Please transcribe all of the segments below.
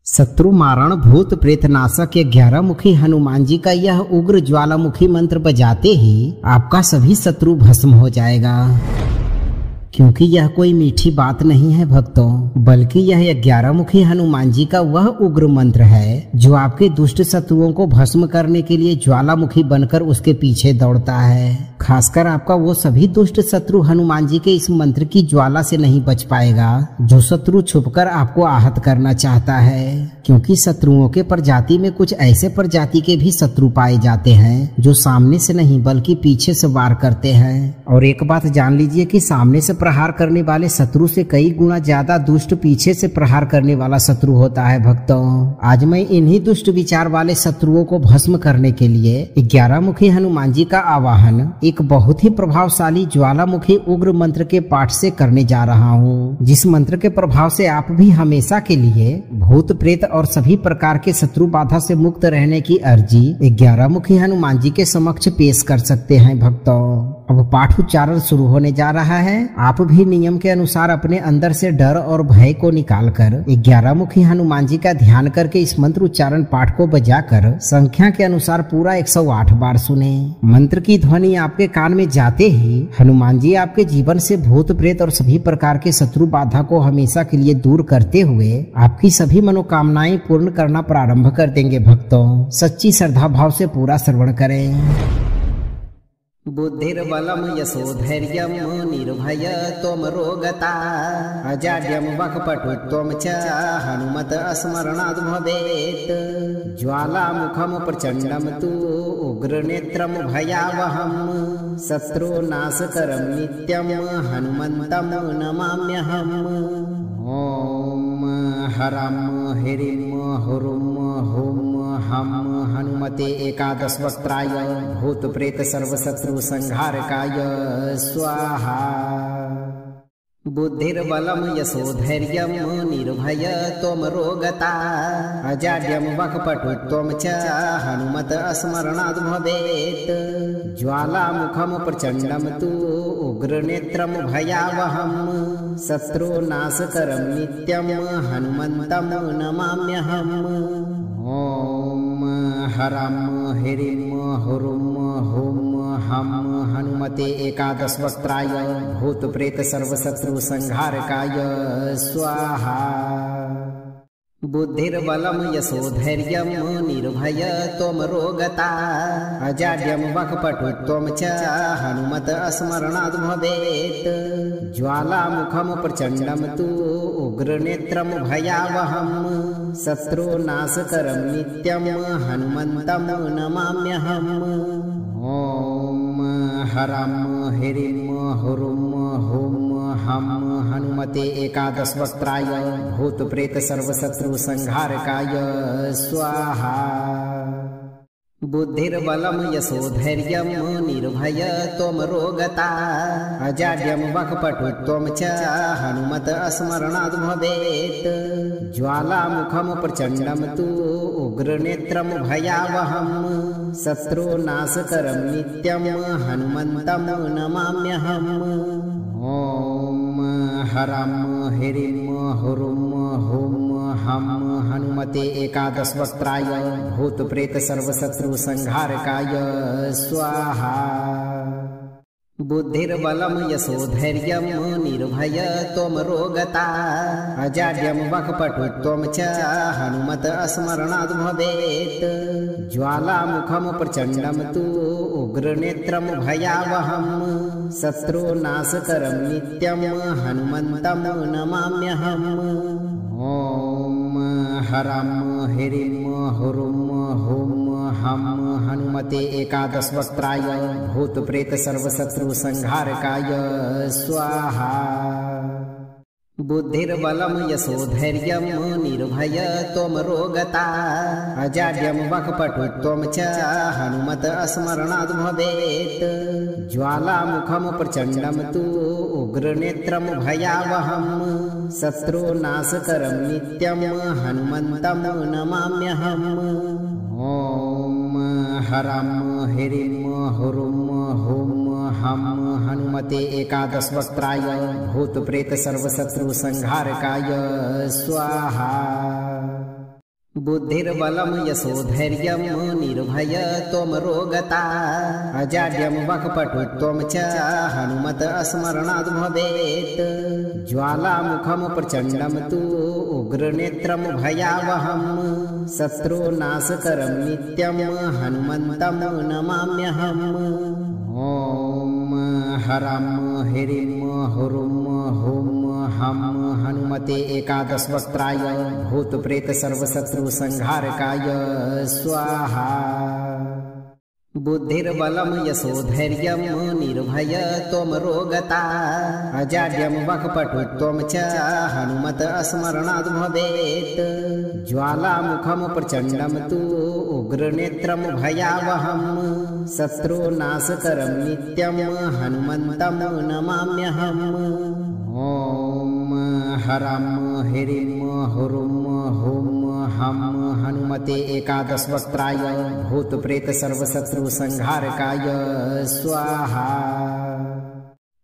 शत्रु मारण भूत प्रेत नाशक 11 मुखी हनुमान जी का यह उग्र ज्वालामुखी मंत्र बजाते ही आपका सभी शत्रु भस्म हो जाएगा। क्योंकि यह कोई मीठी बात नहीं है भक्तों, बल्कि यह 11 मुखी हनुमान जी का वह उग्र मंत्र है जो आपके दुष्ट शत्रुओं को भस्म करने के लिए ज्वालामुखी बनकर उसके पीछे दौड़ता है। खासकर आपका वो सभी दुष्ट शत्रु हनुमान जी के इस मंत्र की ज्वाला से नहीं बच पाएगा जो शत्रु छुपकर आपको आहत करना चाहता है। क्योंकि शत्रुओं के प्रजाति में कुछ ऐसे प्रजाति के भी शत्रु पाए जाते हैं जो सामने से नहीं बल्कि पीछे से वार करते हैं। और एक बात जान लीजिए कि सामने से प्रहार करने वाले शत्रु से कई गुना ज्यादा दुष्ट पीछे से प्रहार करने वाला शत्रु होता है। भक्तों, आज मैं इन्हीं दुष्ट विचार वाले शत्रुओं को भस्म करने के लिए 11 मुखी हनुमान जी का आवाहन एक बहुत ही प्रभावशाली ज्वालामुखी उग्र मंत्र के पाठ से करने जा रहा हूँ, जिस मंत्र के प्रभाव से आप भी हमेशा के लिए भूत प्रेत और सभी प्रकार के शत्रु बाधा से मुक्त रहने की अर्जी 11 मुखी हनुमान जी के समक्ष पेश कर सकते हैं। भक्तों, अब पाठ उच्चारण शुरू होने जा रहा है। आप भी नियम के अनुसार अपने अंदर से डर और भय को निकालकर 11 मुखी हनुमान जी का ध्यान करके इस मंत्र उच्चारण पाठ को बजाकर संख्या के अनुसार पूरा 108 बार सुने। मंत्र की ध्वनि आपके कान में जाते ही हनुमान जी आपके जीवन से भूत प्रेत और सभी प्रकार के शत्रु बाधा को हमेशा के लिए दूर करते हुए आपकी सभी मनोकामनाएं पूर्ण करना प्रारंभ कर देंगे। भक्तों, सच्ची श्रद्धा भाव से पूरा श्रवण करें। बुद्धिर्बलम यशोधैर्यम निर्भय त्वम रोगता अजाड्यम वक्पटुत्वम च हनुमत स्मरणाद् भवेत् ज्वालामुखम प्रचंडम तु उग्रनेत्रम भयावहम शत्रुनाशकरं नित्यम हनुमन्तं नमाम्यहम्। ओम हरम ह्रीं हुरुं हुं हम हनुमते एकादश वक्त्राय भूत प्रेत सर्वशत्रु संहारकाय स्वाहा। बुद्धिर्बलम यशोधैर्यम निर्भय त्वम रोगता अजाड्यम वक्पटुत्वम च हनुमत स्मरणाद् भवेत् ज्वालामुखम प्रचंडम तु उग्रनेत्रम भयावहम शत्रुनाशकरं नित्यम हनुमन्तं नमाम्यहम्। ओम हरम ह्रीं हुरुं हुं हम हनुमते एकादश वक्त्राय भूत प्रेत सर्वशत्रु संहारकाय स्वाहा। बुद्धिर्बलम यशोधैर्यम निर्भय त्वम रोगता अजाड्यम वक्पटुत्वम च हनुमत स्मरणाद् भवेत् ज्वालामुखम प्रचंडम तु उग्रनेत्रम भयावहम शत्रुनाशकरं नित्यम हनुमन्तं नमाम्यहम्। ओम हरम ह्रीं हुरुं हुं हम हनुमते एकादश वक्त्राय भूत प्रेत सर्वशत्रु संहारकाय स्वाहा। बुद्धिर्बलम यशोधैर्यम निर्भय त्वम रोगता अजाड्यम वक्पटुत्वम च हनुमत स्मरणाद् भवेत् ज्वालामुखम प्रचंडम तु उग्रनेत्रम भयावहम शत्रुनाशकरं नित्यम हनुमन्तं नमाम्यहम्। ओम हरम ह्रीं हुरुं हुं हम हनुमते एकादश वक्त्राय भूत प्रेत सर्वशत्रु संहारकाय स्वाहा। बुद्धिर्बलम यशोधैर्यम निर्भय त्वम रोगता अजाड्यम वक्पटुत्वम च हनुमत स्मरणाद् भवेत् ज्वालामुखम प्रचंडम तु उग्रनेत्रम भयावहम शत्रुनाशकरं नित्यम हनुमन्तं नमाम्यहम्। ओम हरम ह्रीं हुरुं हुं हम हनुमते एकादश वक्त्राय भूत प्रेत सर्वशत्रु संहारकाय स्वाहा। बुद्धिर्बलम यशोधैर्यम निर्भय त्वम रोगता अजाड्यम वक्पटुत्वम च हनुमत स्मरणाद् भवेत् ज्वालामुखम प्रचंडम तु उग्रनेत्रम भयावहम शत्रुनाशकरं नित्यम हनुमन्तं नमाम्यहम्। ओम हरम ह्रीं हुरुं हुं हम हनुमते एकादश वक्त्राय भूत प्रेत सर्वशत्रु संहारकाय स्वाहा। बुद्धिर्बलं यशोधैर्यं निर्भयत्वमरोगता अजाड्यं वक्पटुत्वं च हनुमत स्मरणाद् भवेत् ज्वालामुखं प्रचण्डं तु उग्रनेत्रं भयावहं शत्रुनाशकरं नित्यं हनुमन्तं नमाम्यहम्। ॐ हरं ह्रीं हुरुं हुं हं हनुमते एकादशवक्त्राय भूतप्रेत सर्वशत्रु संहारकाय स्वाहा। बुद्धिर्बलं यशोधैर्यं निर्भयत्वमरोगता अजाड्यं वक्पटुत्वं च हनुमत स्मरणाद् भवेत् ज्वालामुखं प्रचण्डं तु उग्रनेत्रं भयावहं शत्रुनाशकरं नित्यं हनुमन्तं नमाम्यहम्। ॐ हरं ह्रीं हुरुं हुं हं हनुमते एकादशवक्त्राय भूतप्रेत सर्वशत्रु संहारकाय स्वाहा।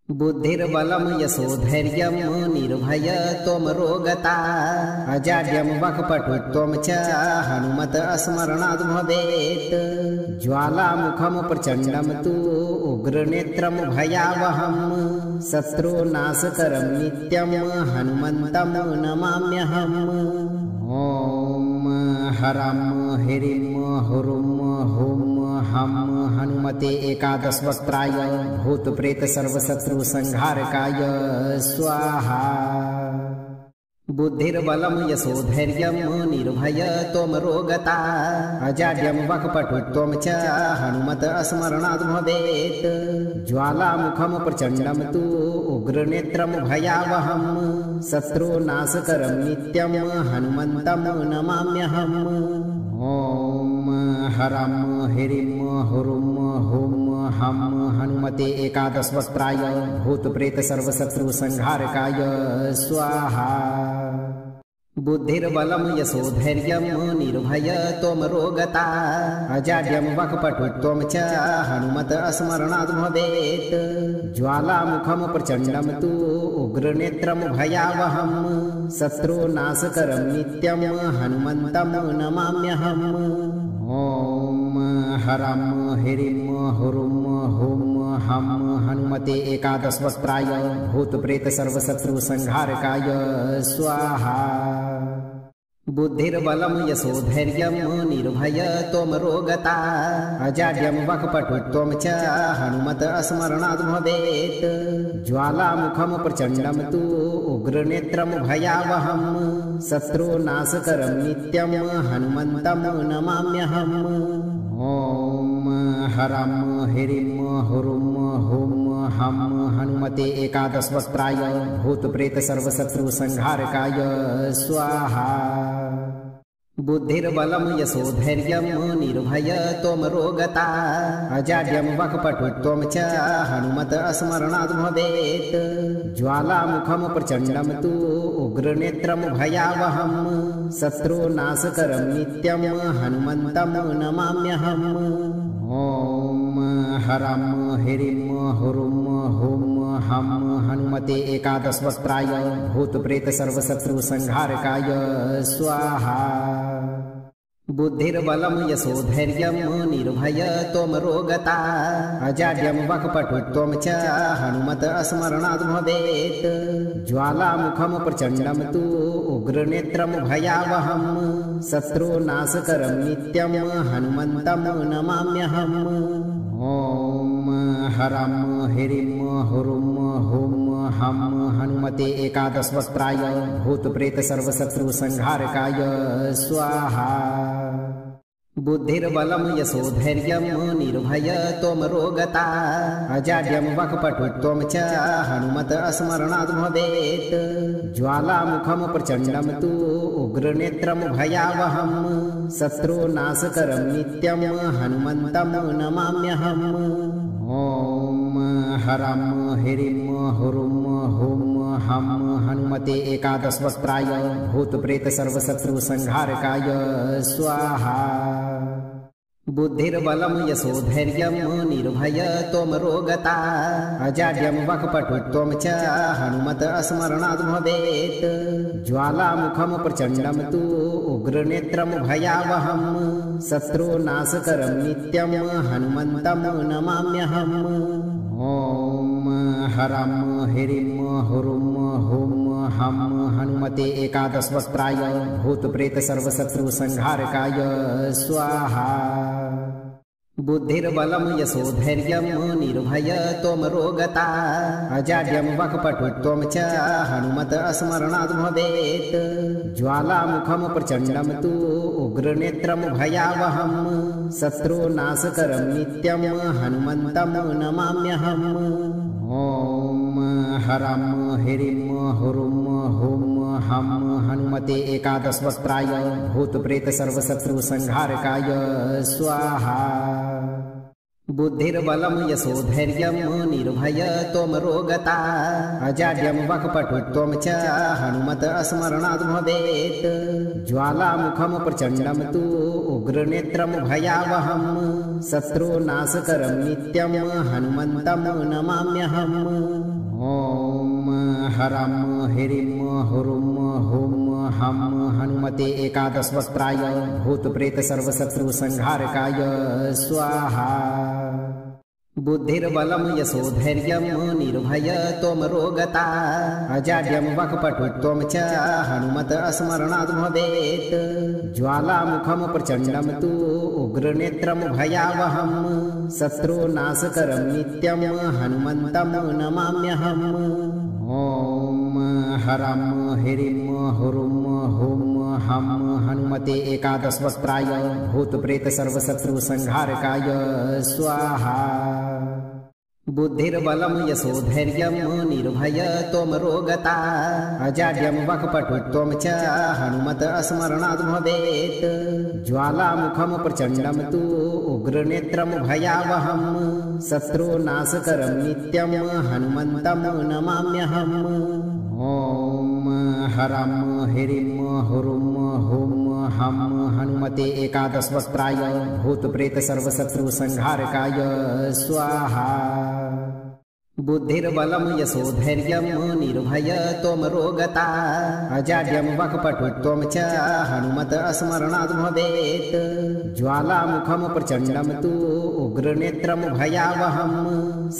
बुद्धिर्बलं यशोधैर्यं निर्भयत्वमरोगता अजाड्यं वक्पटुत्वं च हनुमत स्मरणाद् भवेत् ज्वालामुखं प्रचण्डं तु उग्रनेत्रं भयावहं शत्रुनाशकरं नित्यं हनुमन्तं नमाम्यहम्। ॐ हरं ह्रीं हुरुं हुं हं हनुमते एकादशवक्त्राय भूतप्रेत सर्वशत्रु संहारकाय स्वाहा। बुद्धिर्बलं यशोधैर्यं निर्भयत्वमरोगता अजाड्यं वक्पटुत्वं च हनुमत स्मरणाद् भवेत् ज्वालामुखं प्रचण्डं तु उग्रनेत्रं भयावहं शत्रुनाशकरं नित्यं हनुमन्तं नमाम्यहम्। ॐ हरं ह्रीं हुरुं हुं हं हनुमते एकादशवक्त्राय भूतप्रेत सर्वशत्रु संहारकाय स्वाहा। बुद्धिर्बलं यशोधैर्यं निर्भयत्वमरोगता अजाड्यं वक्पटुत्वं च हनुमत स्मरणाद् भवेत् ज्वालामुखं प्रचण्डं तु उग्रनेत्रं भयावहं शत्रुनाशकरं नित्यं हनुमन्तं नमाम्यहम्। ॐ हरं ह्रीं हुरुं हुं हं हनुमते एकादशवक्त्राय भूतप्रेत सर्वशत्रु संहारकाय स्वाहा। बुद्धिर्बलं यशोधैर्यं निर्भयत्वमरोगता अजाड्यं वक्पटुत्वं च हनुमत स्मरणाद् भवेत् ज्वालामुखं प्रचण्डं तु उग्रनेत्रं भयावहं शत्रुनाशकरं नित्यं हनुमन्तं नमाम्यहम्। ॐ हरं ह्रीं हुरुं हुं हं हनुमते एकादशवक्त्राय भूतप्रेत सर्वशत्रु संहारकाय स्वाहा। बुद्धिर्बलं यशोधैर्यं निर्भयत्वमरोगता अजाड्यं वक्पटुत्वं च हनुमत स्मरणाद् भवेत् ज्वालामुखं प्रचण्डं तु उग्रनेत्रं भयावहं शत्रुनाशकरं नित्यं हनुमन्तं नमाम्यहम्। ॐ हरं ह्रीं हुरुं हुं हं हनुमते एकादशवक्त्राय भूतप्रेत सर्वशत्रु संहारकाय स्वाहा। बुद्धिर्बलं यशोधैर्यं निर्भयत्वमरोगता अजाड्यं वक्पटुत्वं च हनुमत स्मरणाद् भवेत् ज्वालामुखं प्रचण्डं तु उग्रनेत्रं भयावहं शत्रुनाशकरं नित्यं हनुमन्तं नमाम्यहम्। ॐ हरं ह्रीं हुरुं हुं हं हनुमते एकादशवक्त्राय भूतप्रेत सर्वशत्रु संहारकाय स्वाहा। बुद्धिर्बलं यशोधैर्यं निर्भयत्वमरोगता अजाड्यं वक्पटुत्वं च हनुमत स्मरणाद् भवेत् ज्वालामुखं प्रचण्डं तु उग्रनेत्रं भयावहं शत्रुनाशकरं नित्यं हनुमन्तं नमाम्यहम्। ॐ हरं ह्रीं हुरुं हुं हं हनुमते एकादशवक्त्राय भूतप्रेत सर्वशत्रु संहारकाय स्वाहा। बुद्धिर्बलं यशोधैर्यं निर्भयत्वमरोगता अजाड्यं वक्पटुत्वं च हनुमत स्मरणाद् भवेत् ज्वालामुखं प्रचण्डं तु उग्रनेत्रं भयावहं शत्रुनाशकरं नित्यं हनुमन्तं नमाम्यहम्। ॐ हरं ह्रीं हुरुं हुं हं हनुमते एकादशवक्त्राय भूतप्रेत सर्वशत्रुसंहारकाय स्वाहा। बुद्धिर्बलं यशोधैर्यं निर्भयत्वमरोगता अजाड्यं वक्पटुत्वं च हनुमत स्मरणाद् भवेत् ज्वालामुखं प्रचण्डं तु उग्रनेत्रं भयावहं शत्रुनाशकरं नित्यं हनुमन्तं नमाम्यहम्। ॐ हरं ह्रीं हुरुं हुं हं हनुमते एकादशवक्त्राय भूतप्रेत सर्वशत्रुसंहारकाय स्वाहा। बुद्धिर्बलं यशोधैर्यं निर्भयत्वमरोगता अजाड्यं वक्पटुत्वं च हनुमत स्मरणाद् भवेत् ज्वालामुखं प्रचण्डं तु उग्रनेत्रं भयावहं शत्रुनाशकरं नित्यं हनुमन्तं नमाम्यहम्। ॐ हरं ह्रीं हुरुं हुं हं हनुमते एकादशवक्त्राय भूतप्रेत सर्वशत्रुसंहारकाय स्वाहा। बुद्धिर्बलं यशोधैर्यं निर्भयत्वमरोगता अजाड्यं वक्पटुत्वं च हनुमत स्मरणाद् भवेत् ज्वालामुखं प्रचण्डं तु उग्रनेत्रं भयावहं शत्रुनाशकरं नित्यं हनुमन्तं नमाम्यहम्। ॐ हरं ह्रीं हुरुं हुं हं हनुमते एकादशवक्त्राय भूतप्रेत सर्वशत्रुसंहारकाय स्वाहा। बुद्धिर्बलं यशोधैर्यं निर्भयत्वमरोगता अजाड्यं वक्पटुत्वं च हनुमत स्मरणाद् भवेत् ज्वालामुखं प्रचण्डं तु उग्रनेत्रं भयावहं शत्रुनाशकरं नित्यं हनुमन्तं नमाम्यहम्। ॐ हरं ह्रीं हुरुं हुं हं हनुमते एकादशवक्त्राय भूतप्रेत सर्वशत्रुसंहारकाय स्वाहा। बुद्धिर्बलं यशोधैर्यं निर्भयत्वमरोगता अजाड्यं वक्पटुत्वं च हनुमत स्मरणाद् भवेत् ज्वालामुखं प्रचण्डं तु उग्रनेत्रं भयावहं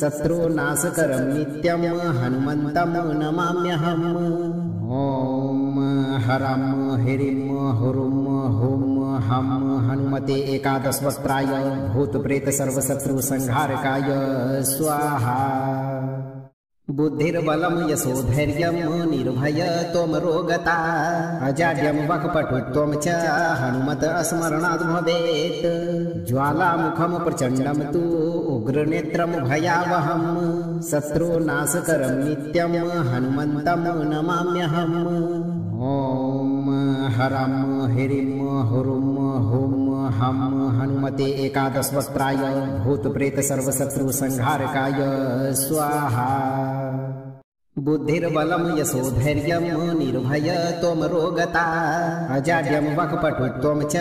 शत्रुनाशकरं नित्यं हनुमन्तं नमाम्यहम्। ॐ हरं ह्रीं हुरुं हुं हं हनुमते एकादशवक्त्राय भूतप्रेत सर्वशत्रुसंहारकाय स्वाहा। बुद्धिर्बलं यशोधैर्यं निर्भयत्वमरोगता अजाड्यं वक्पटुत्वं च हनुमत स्मरणाद् भवेत् ज्वालामुखं प्रचण्डं तु उग्रनेत्रं भयावहं शत्रुनाशकरं नित्यं हनुमन्तं नमाम्यहम्। ॐ हरं ह्रीं हुरुं हुं हं हनुमते एकादशवक्त्राय भूतप्रेत सर्वशत्रुसंहारकाय स्वाहा। बुद्धिर्बलं यशोधैर्यं निर्भयत्वमरोगता अजाड्यं वक्पटुत्वं च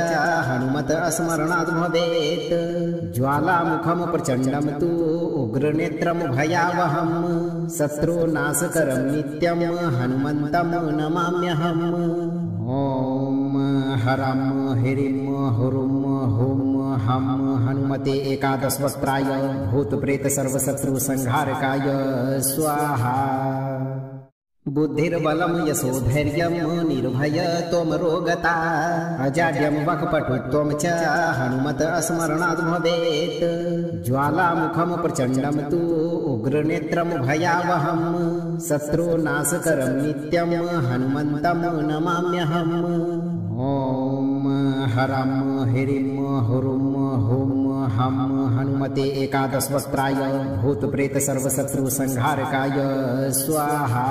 हनुमत स्मरणाद् भवेत् ज्वालामुखं प्रचण्डं तु उग्रनेत्रं भयावहं शत्रुनाशकरं नित्यं हनुमन्तं नमाम्यहम्। ॐ हरं ह्रीं हुरुं हुं हं हनुमते एकादशवक्त्राय भूतप्रेत सर्वशत्रुसंहारकाय स्वाहा। बुद्धिर्बलं यशोधैर्यं निर्भयत्वमरोगता अजाड्यं वक्पटुत्वं च हनुमत स्मरणाद् भवेत् ज्वालामुखं प्रचण्डं तु उग्रनेत्रं भयावहं शत्रुनाशकरं नित्यं हनुमन्तं नमाम्यहम्। ॐ हरं ह्रीं हुरुं हुं हं हनुमते एकादशवक्त्राय भूतप्रेत सर्वशत्रुसंहारकाय स्वाहा।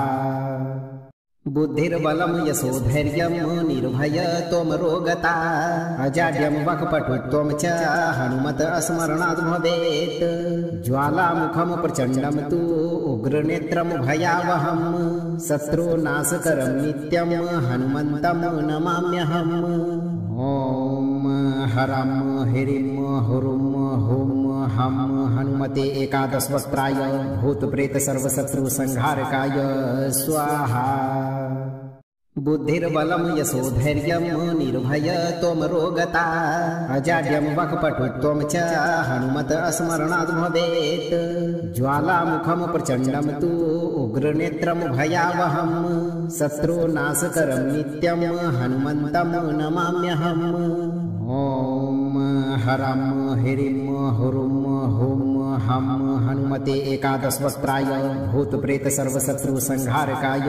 बुद्धिर्बलं यशोधैर्यं निर्भयत्वमरोगता अजाड्यं वक्पटुत्वं च हनुमत स्मरणाद् भवेत् ज्वालामुखं प्रचण्डं तु उग्रनेत्रं भयावहं शत्रुनाशकरं नित्यं हनुमन्तं नमाम्यहम्। ॐ हरं ह्रीं हुरुं हुं हं हनुमते एकादशवक्त्राय भूतप्रेत सर्वशत्रुसंहारकाय स्वाहा। बुद्धिर्बलं यशोधैर्यं निर्भयत्वमरोगता अजाड्यं वक्पटुत्वं च हनुमत स्मरणाद् भवेत् ज्वालामुखं प्रचण्डं तु उग्रनेत्रं भयावहं शत्रुनाशकरं नित्यं हनुमन्तं नमाम्यहम्। ॐ हरं ह्रीं हुरुं हुं हं हनुमते एकादशवक्त्राय भूतप्रेत सर्वशत्रुसंहारकाय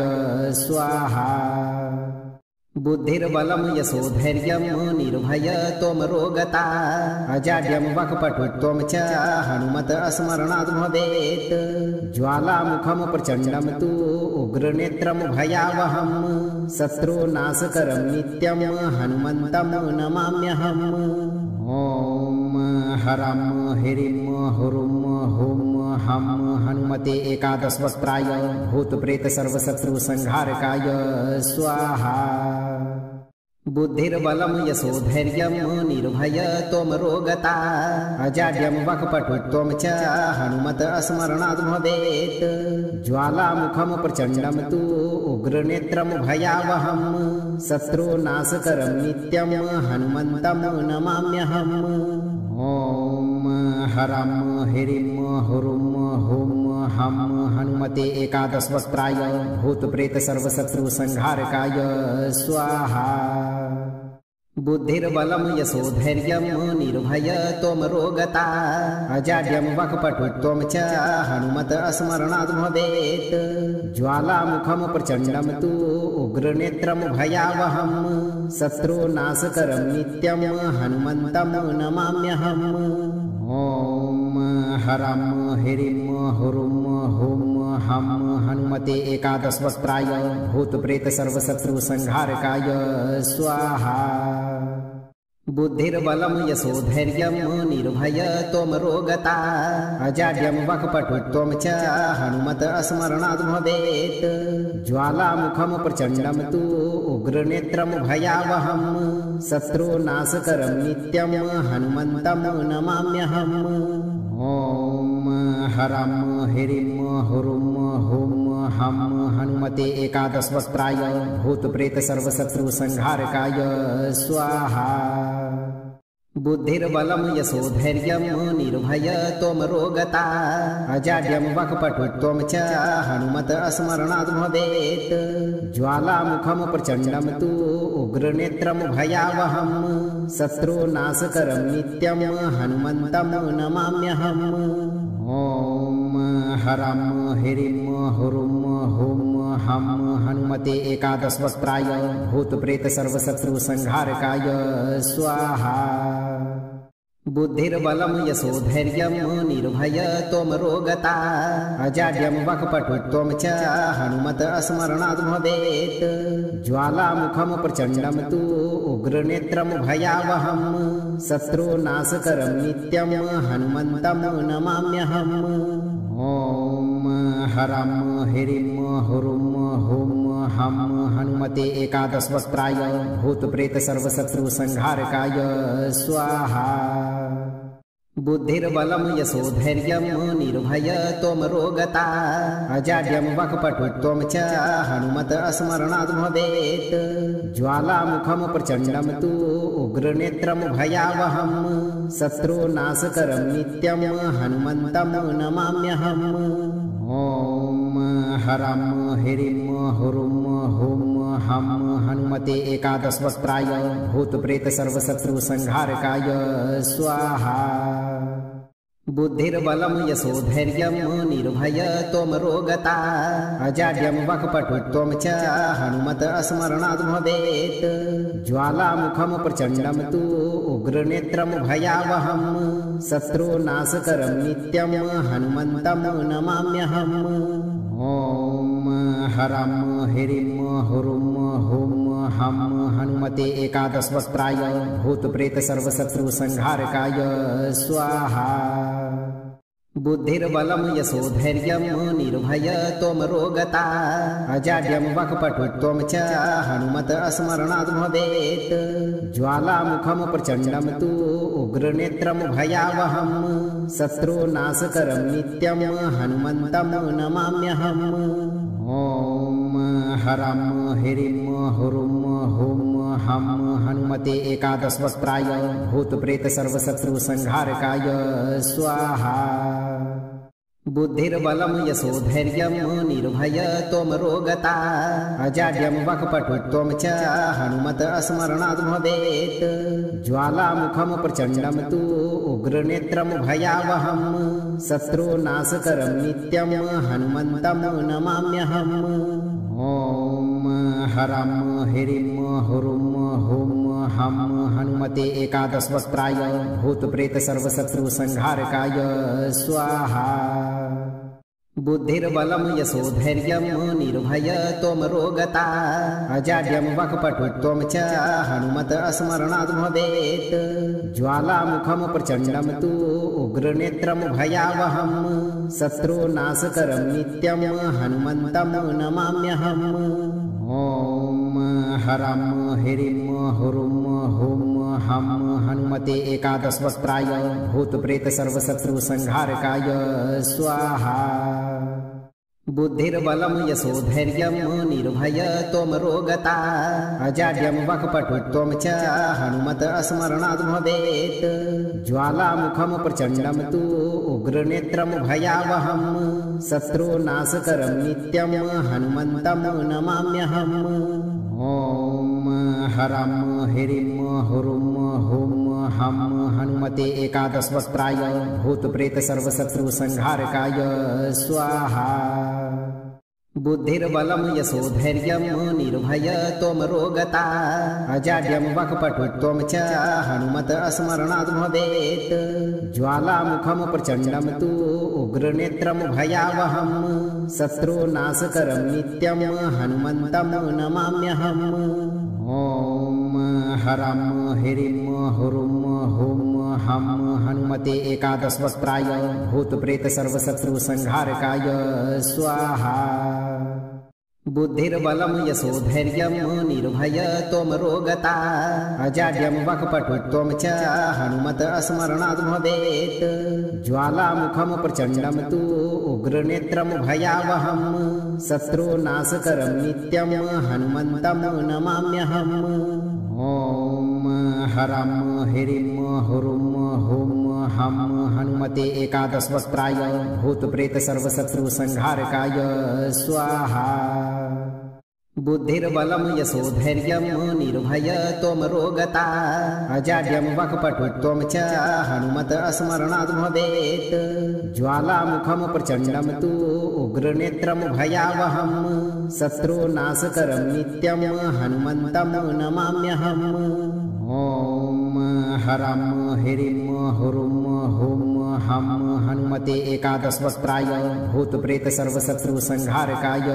स्वाहा। बुद्धिर्बलं यशोधैर्यं निर्भयत्वमरोगता अजाड्यं वक्पटुत्वं च हनुमत स्मरणाद् भवेत् ज्वालामुखं प्रचण्डं तु उग्रनेत्रं भयावहं शत्रुनाशकरं नित्यं हनुमन्तं नमाम्यहम्। ॐ हरं ह्रीं हुरुं हुं हं हनुमते एकादशवक्त्राय भूतप्रेत सर्वशत्रुसंहारकाय स्वाहा। बुद्धिर्बलं यशोधैर्यं निर्भयत्वमरोगता अजाड्यं वक्पटुत्वं च हनुमत स्मरणाद् भवेत् ज्वालामुखं प्रचण्डं तु उग्रनेत्रं भयावहं शत्रुनाशकरं नित्यं हनुमन्तं नमाम्यहम्। ॐ हरं ह्रीं हुरुं हुं हं हनुमते एकादशवक्त्राय भूतप्रेत सर्वशत्रुसंहारकाय स्वाहा। बुद्धिर्बलं यशोधैर्यं निर्भयत्वमरोगता अजाड्यं वक्पटुत्वं च हनुमत स्मरणाद् भवेत् ज्वालामुखं प्रचण्डं तु उग्रनेत्रं भयावहं शत्रुनाशकरं नित्यं हनुमन्तं नमाम्यहम्। ॐ हरं ह्रीं हुरुं हुं हं हनुमते एकादशवक्त्राय भूतप्रेत सर्वशत्रुसंहारकाय स्वाहा। बुद्धिर्बलं यशोधैर्यं निर्भयत्वमरोगता अजाड्यं वक्पटुत्वं च हनुमत स्मरणाद् भवेत् ज्वालामुखं प्रचण्डं तु उग्रनेत्रं भयावहं शत्रुनाशकरं नित्यं हनुमन्तं नमाम्यहम्। ॐ हरं ह्रीं हुरुं हुं हं हनुमते एकादशवक्त्राय भूतप्रेत सर्वशत्रुसंहारकाय स्वाहा। बुद्धिर्बलं यशोधैर्यं निर्भयत्वमरोगता अजाड्यं वक्पटुत्वं च हनुमत स्मरणाद् भवेत् ज्वालामुखं प्रचण्डं तु उग्रनेत्रं भयावहं शत्रुनाशकरं नित्यं हनुमन्तं नमाम्यहम्। ॐ हरं ह्रीं हुरुं हुं हं हनुमते एकादशवक्त्राय भूतप्रेत सर्वशत्रुसंहारकाय स्वाहा। बुद्धिर्बलं यशोधैर्यं निर्भयत्वमरोगता अजाड्यं वक्पटुत्वं च हनुमत स्मरणाद् भवेत् ज्वालामुखं प्रचण्डं तु उग्रनेत्रं भयावहं शत्रुनाशकरं नित्यं हनुमन्तं नमाम्यहम्। ॐ हरं ह्रीं हुरुं हुं हं हनुमते एकादशवक्त्राय भूतप्रेत सर्वशत्रुसंहारकाय स्वाहा। बुद्धिर्बलं यशोधैर्यं निर्भयत्वमरोगता अजाड्यं वक्पटुत्वं च हनुमत स्मरणाद् भवेत् ज्वालामुखं प्रचण्डं तु उग्रनेत्रं भयावहं शत्रुनाशकरं नित्यं हनुमन्तं नमाम्यहम्। ॐ हरं ह्रीं हुरुं हुं हं हनुमते एकादशवक्त्राय भूतप्रेत सर्वशत्रुसंहारकाय स्वाहा। बुद्धिर्बलं यशोधैर्यं निर्भयत्वमरोगता अजाड्यं वक्पटुत्वं च हनुमत स्मरणाद् भवेत् ज्वालामुखं प्रचण्डं तु उग्रनेत्रं भयावहं शत्रुनाशकरं नित्यं हनुमन्तं नमाम्यहम्। ॐ हरं ह्रीं हुरुम हुम हम हनुमते एकादशवक्त्राय भूतप्रेत सर्वशत्रु संहारकाय स्वाहा। बुद्धिर्बलं यशोधैर्यं निर्भय त्वमरोगता अजाड्यं वक्पटुत्वं च हनुमत स्मरणाद् भवेत्। ज्वालामुखं प्रचण्डं तु उग्रनेत्रं भयावहं शत्रुनाशकरं नित्यं हनुमन्तं नमाम्यहम्। ॐ हरं ह्रीं हुरुं हुं हम हनुमते एकादशवक्त्राय भूतप्रेत सर्वशत्रु संहारकाय स्वाहा। बुद्धिर्बलं यशोधैर्यं निर्भय त्वमरोगता अजाड्यं वक्पटुत्वं च हनुमत स्मरणाद् भवेत्। ज्वालामुखं प्रचण्डं तु उग्रनेत्रं भयावहं शत्रुनाशकरं नित्यं हनुमन्तं नमाम्यहम्। ॐ हरं ह्रीं हुरुं हुं हम हनुमते एकादशवक्त्राय भूतप्रेत सर्वशत्रु संहारकाय स्वाहा। बुद्धिर्बलं यशोधैर्यं निर्भय त्वमरोगता अजाड्यं वक्पटुत्वं च हनुमत स्मरणाद् भवेत्। ज्वालामुखं प्रचण्डं तु उग्रनेत्रं भयावहं शत्रुनाशकरं नित्यं हनुमन्तं नमाम्यहम्। ॐ हरं ह्रीं हुरुं हुं हम हनुमते एकादशवक्त्राय भूतप्रेत सर्वशत्रु संहारकाय स्वाहा। बुद्धिर्बलं यशोधैर्यं निर्भय त्वमरोगता अजाड्यं वक्पटुत्वं च हनुमत स्मरणाद् भवेत्। ज्वालामुखं प्रचण्डं तु उग्रनेत्रं भयावहं शत्रुनाशकरं नित्यं हनुमन्तं नमाम्यहम्। ॐ हरं ह्रीं हुरुं हुं हम हनुमते एकादशवक्त्राय भूतप्रेत सर्वशत्रु संहारकाय स्वाहा। बुद्धिर्बलं यशोधैर्यं निर्भय त्वमरोगता अजाड्यं वक्पटुत्वं च हनुमत स्मरणाद् भवेत्। ज्वालामुखं प्रचण्डं तु उग्रनेत्रं भयावहं शत्रुनाशकरं नित्यं हनुमन्तं नमाम्यहम्। ॐ हरं ह्रीं हुरुं हुं हम हनुमते एकादशवक्त्राय भूतप्रेत सर्वशत्रु संहारकाय स्वाहा। बुद्धिर्बलं यशोधैर्यं निर्भय त्वमरोगता अजाड्यं वक्पटुत्वं च हनुमत स्मरणाद् भवेत्। ज्वालामुखं प्रचण्डं तु उग्रनेत्रं भयावहं शत्रुनाशकरं नित्यं हनुमन्तं नमाम्यहम्। ॐ हरं ह्रीं हुरुं हुं हम हनुमते एकादशवक्त्राय भूतप्रेत सर्वशत्रु संहारकाय स्वाहा। बुद्धिर्बलं यशोधैर्यं निर्भय त्वमरोगता अजाड्यं वक्पटुत्वं च हनुमत स्मरणाद् भवेत्। ज्वालामुखं प्रचण्डं तु उग्रनेत्रं भयावहं शत्रुनाशकरं नित्यं हनुमन्तं नमाम्यहम्। ॐ हरं ह्रीं हुरुं हुं हम हनुमते एकादशवक्त्राय भूतप्रेत सर्वशत्रु संहारकाय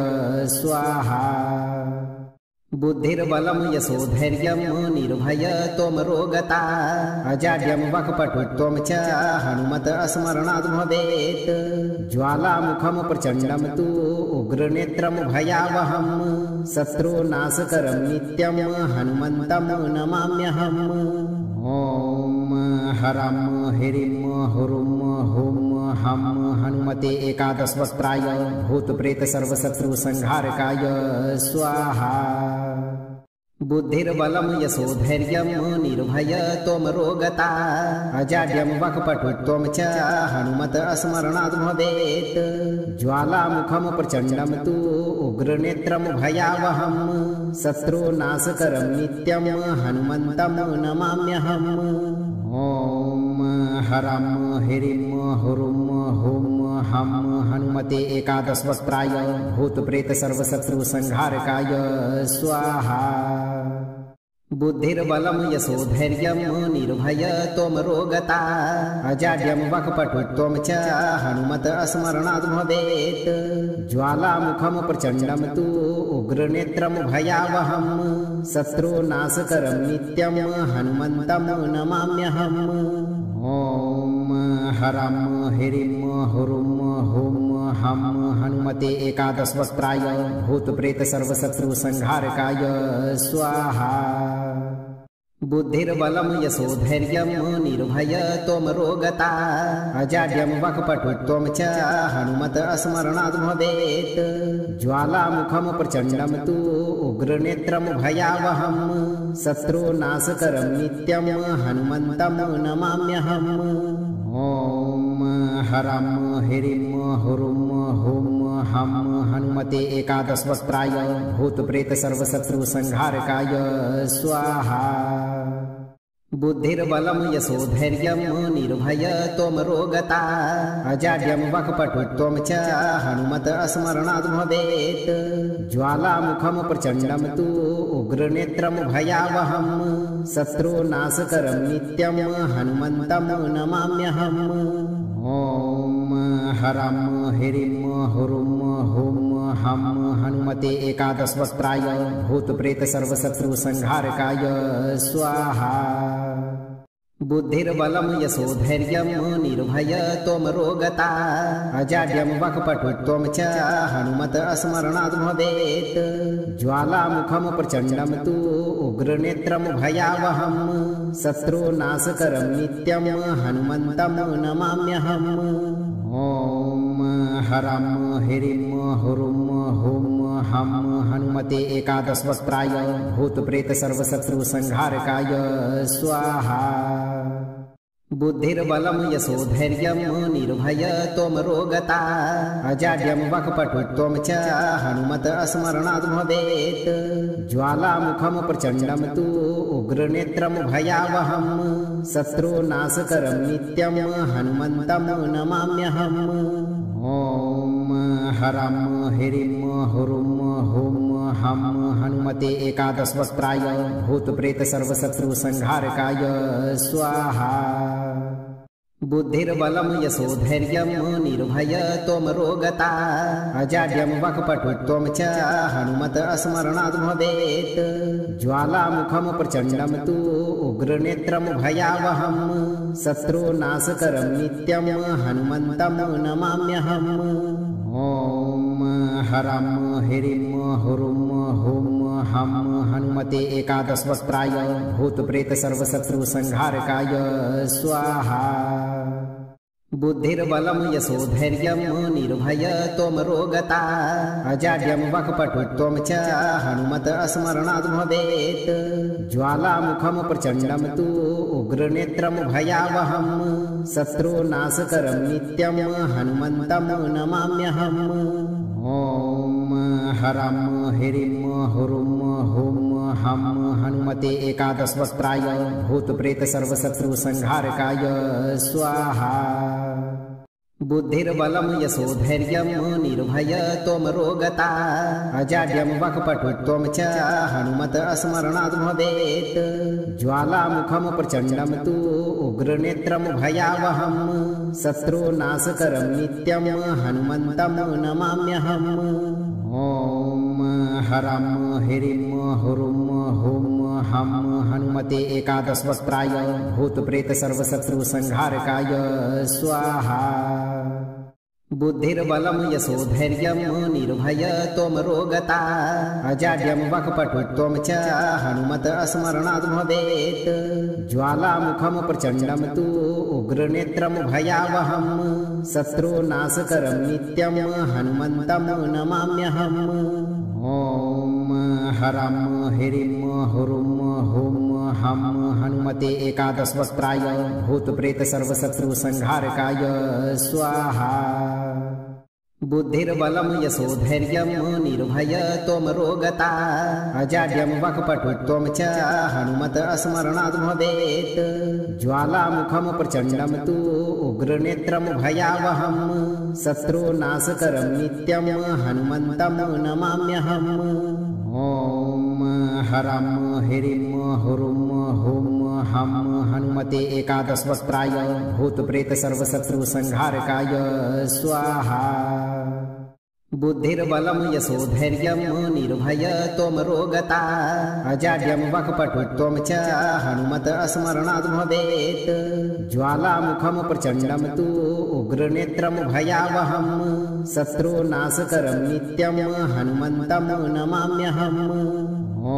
स्वाहा। बुद्धिर्बलं यशोधैर्यं निर्भय त्वमरोगता अजाड्यं वक्पटुत्वं च हनुमत स्मरणाद् भवेत्। ज्वालामुखं प्रचण्डं तु उग्रनेत्रं भयावहं शत्रुनाशकरं नित्यं हनुमन्तं नमाम्यहम्। ॐ हरं ह्रीं हुरुं हुं हम हनुमते एकादशवक्त्राय भूतप्रेत सर्वशत्रु संहारकाय स्वाहा। बुद्धिर्बलं यशोधैर्यं निर्भय त्वमरोगता अजाड्यं वक्पटुत्वं च हनुमत स्मरणाद् भवेत्। ज्वालामुखं प्रचण्डं तु उग्रनेत्रं भयावहं शत्रुनाशकरं नित्यं हनुमन्तं नमाम्यहम्। ॐ हरं ह्रीं हुरुं हुं हम हनुमते एकादशवक्त्राय भूतप्रेत सर्वशत्रु संहारकाय स्वाहा। बुद्धिर्बलं यशोधैर्यं निर्भय त्वमरोगता अजाड्यं वक्पटुत्वं च हनुमत स्मरणाद् भवेत्। ज्वालामुखं प्रचण्डं तु उग्रनेत्रं भयावहं शत्रुनाशकरं नित्यं हनुमन्तं नमाम्यहम्। ॐ हरं ह्रीं हुरुं हुं हं हनुमते एकादशवक्त्राय भूतप्रेत सर्वशत्रुसंहारकाय स्वाहा। बुद्धिर्बलं यशोधैर्यं निर्भयत्वमरोगता अजाड्यं वक्पटुत्वं च हनुमत स्मरणाद् भवेत्। ज्वालामुखं प्रचण्डं तु उग्रनेत्रं भयावहं शत्रुनाशकरं नित्यं हनुमन्तं नमाम्यहम्। ॐ हरं ह्रीं हुरुं हुं हं हनुमते एकादशवक्त्राय भूतप्रेत सर्वशत्रुसंहारकाय स्वाहा। बुद्धिर्बलं यशोधैर्यं निर्भयत्वमरोगता अजाड्यं वक्पटुत्वं च हनुमत स्मरणाद् भवेत्। ज्वालामुखं प्रचण्डं तु उग्रनेत्रं भयावहं शत्रुनाशकरं नित्यं हनुमन्तं नमाम्यहम्। ॐ हरं ह्रीं हुरुं हुं हं हनुमते एकादशवक्त्राय भूतप्रेत सर्वशत्रुसंहारकाय स्वाहा। बुद्धिर्बलं यशोधैर्यं निर्भयत्वमरोगता अजाड्यं वक्पटुत्वं च हनुमत स्मरणाद् भवेत्। ज्वालामुखं प्रचण्डं तु उग्रनेत्रं भयावहं शत्रुनाशकरं नित्यं हनुमन्तं नमाम्यहम्। ॐ हरं ह्रीं हुरुं हुं हं हनुमते एकादशवक्त्राय भूतप्रेत सर्वशत्रुसंहारकाय स्वाहा। बुद्धिर्बलं यशोधैर्यं निर्भयत्वमरोगता अजाड्यं वक्पटुत्वं च हनुमत स्मरणाद् भवेत्। ज्वालामुखं प्रचण्डं तु उग्रनेत्रं भयावहं शत्रुनाशकरं नित्यं हनुमन्तं नमाम्यहम्। ॐ हरं ह्रीं हुरुं हुं हं हनुमते एकादशवक्त्राय भूतप्रेत सर्वशत्रुसंहारकाय स्वाहा। बुद्धिर्बलं यशोधैर्यं निर्भयत्वमरोगता अजाड्यं वक्पटुत्वं च हनुमत स्मरणाद् भवेत्। ज्वालामुखं प्रचण्डं तु उग्रनेत्रं भयावहं शत्रुनाशकरं नित्यं हनुमन्तं नमाम्यहम्। ॐ हरं ह्रीं हुरुं हुं हं हनुमते एकादशवक्त्राय भूतप्रेत सर्वशत्रुसंहारकाय स्वाहा। बुद्धिर्बलं यशोधैर्यं निर्भयत्वमरोगता अजाड्यं वक्पटुत्वं च हनुमत स्मरणाद् भवेत्। ज्वालामुखं प्रचण्डं तु उग्रनेत्रं भयावहं शत्रुनाशकरं नित्यं हनुमन्तं नमाम्यहम्। ॐ हरं ह्रीं हुरुं हुं हं हनुमते एकादशवक्त्राय भूतप्रेत सर्वशत्रुसंहारकाय स्वाहा। बुद्धिर्बलं यशोधैर्यं निर्भयत्वमरोगता अजाड्यं वक्पटुत्वं च हनुमत स्मरणाद् भवेत्। ज्वालामुखं प्रचण्डं तु उग्रनेत्रं भयावहं शत्रुनाशकरं नित्यं हनुमन्तं नमाम्यहम्। ॐ हरं ह्रीं हुरुं हुं हं हनुमते एकादशवक्त्राय भूतप्रेत सर्वशत्रुसंहारकाय स्वाहा। बुद्धिर्बलं यशोधैर्यं निर्भयत्वमरोगता अजाड्यं वक्पटुत्वं च हनुमत स्मरणाद् भवेत्। ज्वालामुखं प्रचण्डं तु उग्रनेत्रं भयावहं शत्रुनाशकरं नित्यं हनुमन्तं नमाम्यहम्। ॐ हरं ह्रीं हुरुं हुं हं हनुमते एकादशवक्त्राय भूतप्रेत सर्वशत्रुसंहारकाय स्वाहा। बुद्धिर्बलं यशोधैर्यं निर्भयत्वमरोगता अजाड्यं वक्पटुत्वं च हनुमत स्मरणाद् भवेत्। ज्वालामुखं प्रचण्डं तु उग्रनेत्रं भयावहं शत्रुनाशकरं नित्यं हनुमन्तं नमाम्यहम्। ॐ हरं ह्रीं हुरुं हुं हं हनुमते एकादशवक्त्राय भूतप्रेत सर्वशत्रुसंहारकाय स्वाहा। बुद्धिर्बलं यशोधैर्यं निर्भयत्वमरोगता अजाड्यं वक्पटुत्वं च हनुमत स्मरणाद् भवेत्। ज्वालामुखं प्रचण्डं तु उग्रनेत्रं भयावहं शत्रुनाशकरं नित्यं हनुमन्तं नमाम्यहम्। ॐ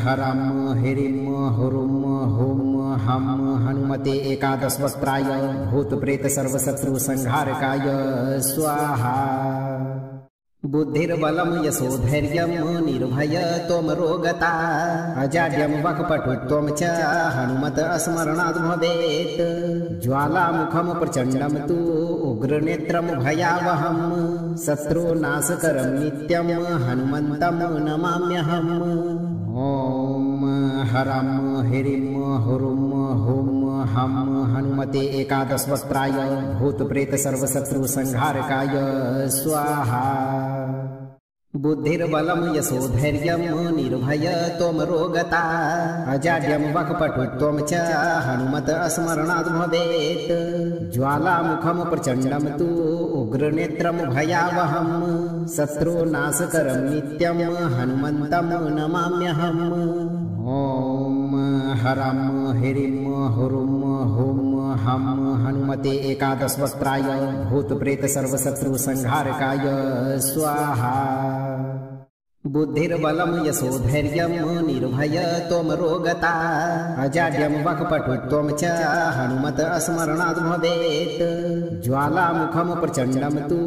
हरं ह्रीं हुरुं हुं हं हनुमते एकादशवक्त्राय भूतप्रेत सर्वशत्रुसंहारकाय स्वाहा। बुद्धिर्बलं यशोधैर्यं निर्भयत्वमरोगता अजाड्यं वक्पटुत्वं च हनुमत स्मरणाद् भवेत्। ज्वालामुखं प्रचण्डं तु उग्रनेत्रं भयावहं शत्रुनाशकरं नित्यं हनुमन्तं नमाम्यहम्। ॐ हरं ह्रीं हुरुं हुं हं हनुमते एकादशवक्त्राय भूतप्रेत सर्वशत्रुसंहारकाय स्वाहा। बुद्धिर्बलं यशोधैर्यं निर्भयत्वमरोगता अजाड्यं वक्पटुत्वं च हनुमत स्मरणाद् भवेत्। ज्वालामुखं प्रचण्डं तु उग्रनेत्रं भयावहं शत्रुनाशकरं नित्यं हनुमन्तं नमाम्यहम्। ॐ हरं ह्रीं हुरुं हुं हं हनुमते एकादशवक्त्राय भूतप्रेत सर्वशत्रुसंहारकाय स्वाहा। बुद्धिर्बलं यशोधैर्यं निर्भयत्वमरोगता अजाड्यं वक्पटुत्वं च हनुमत स्मरणाद् भवेत्। ज्वालामुखं प्रचण्डं तु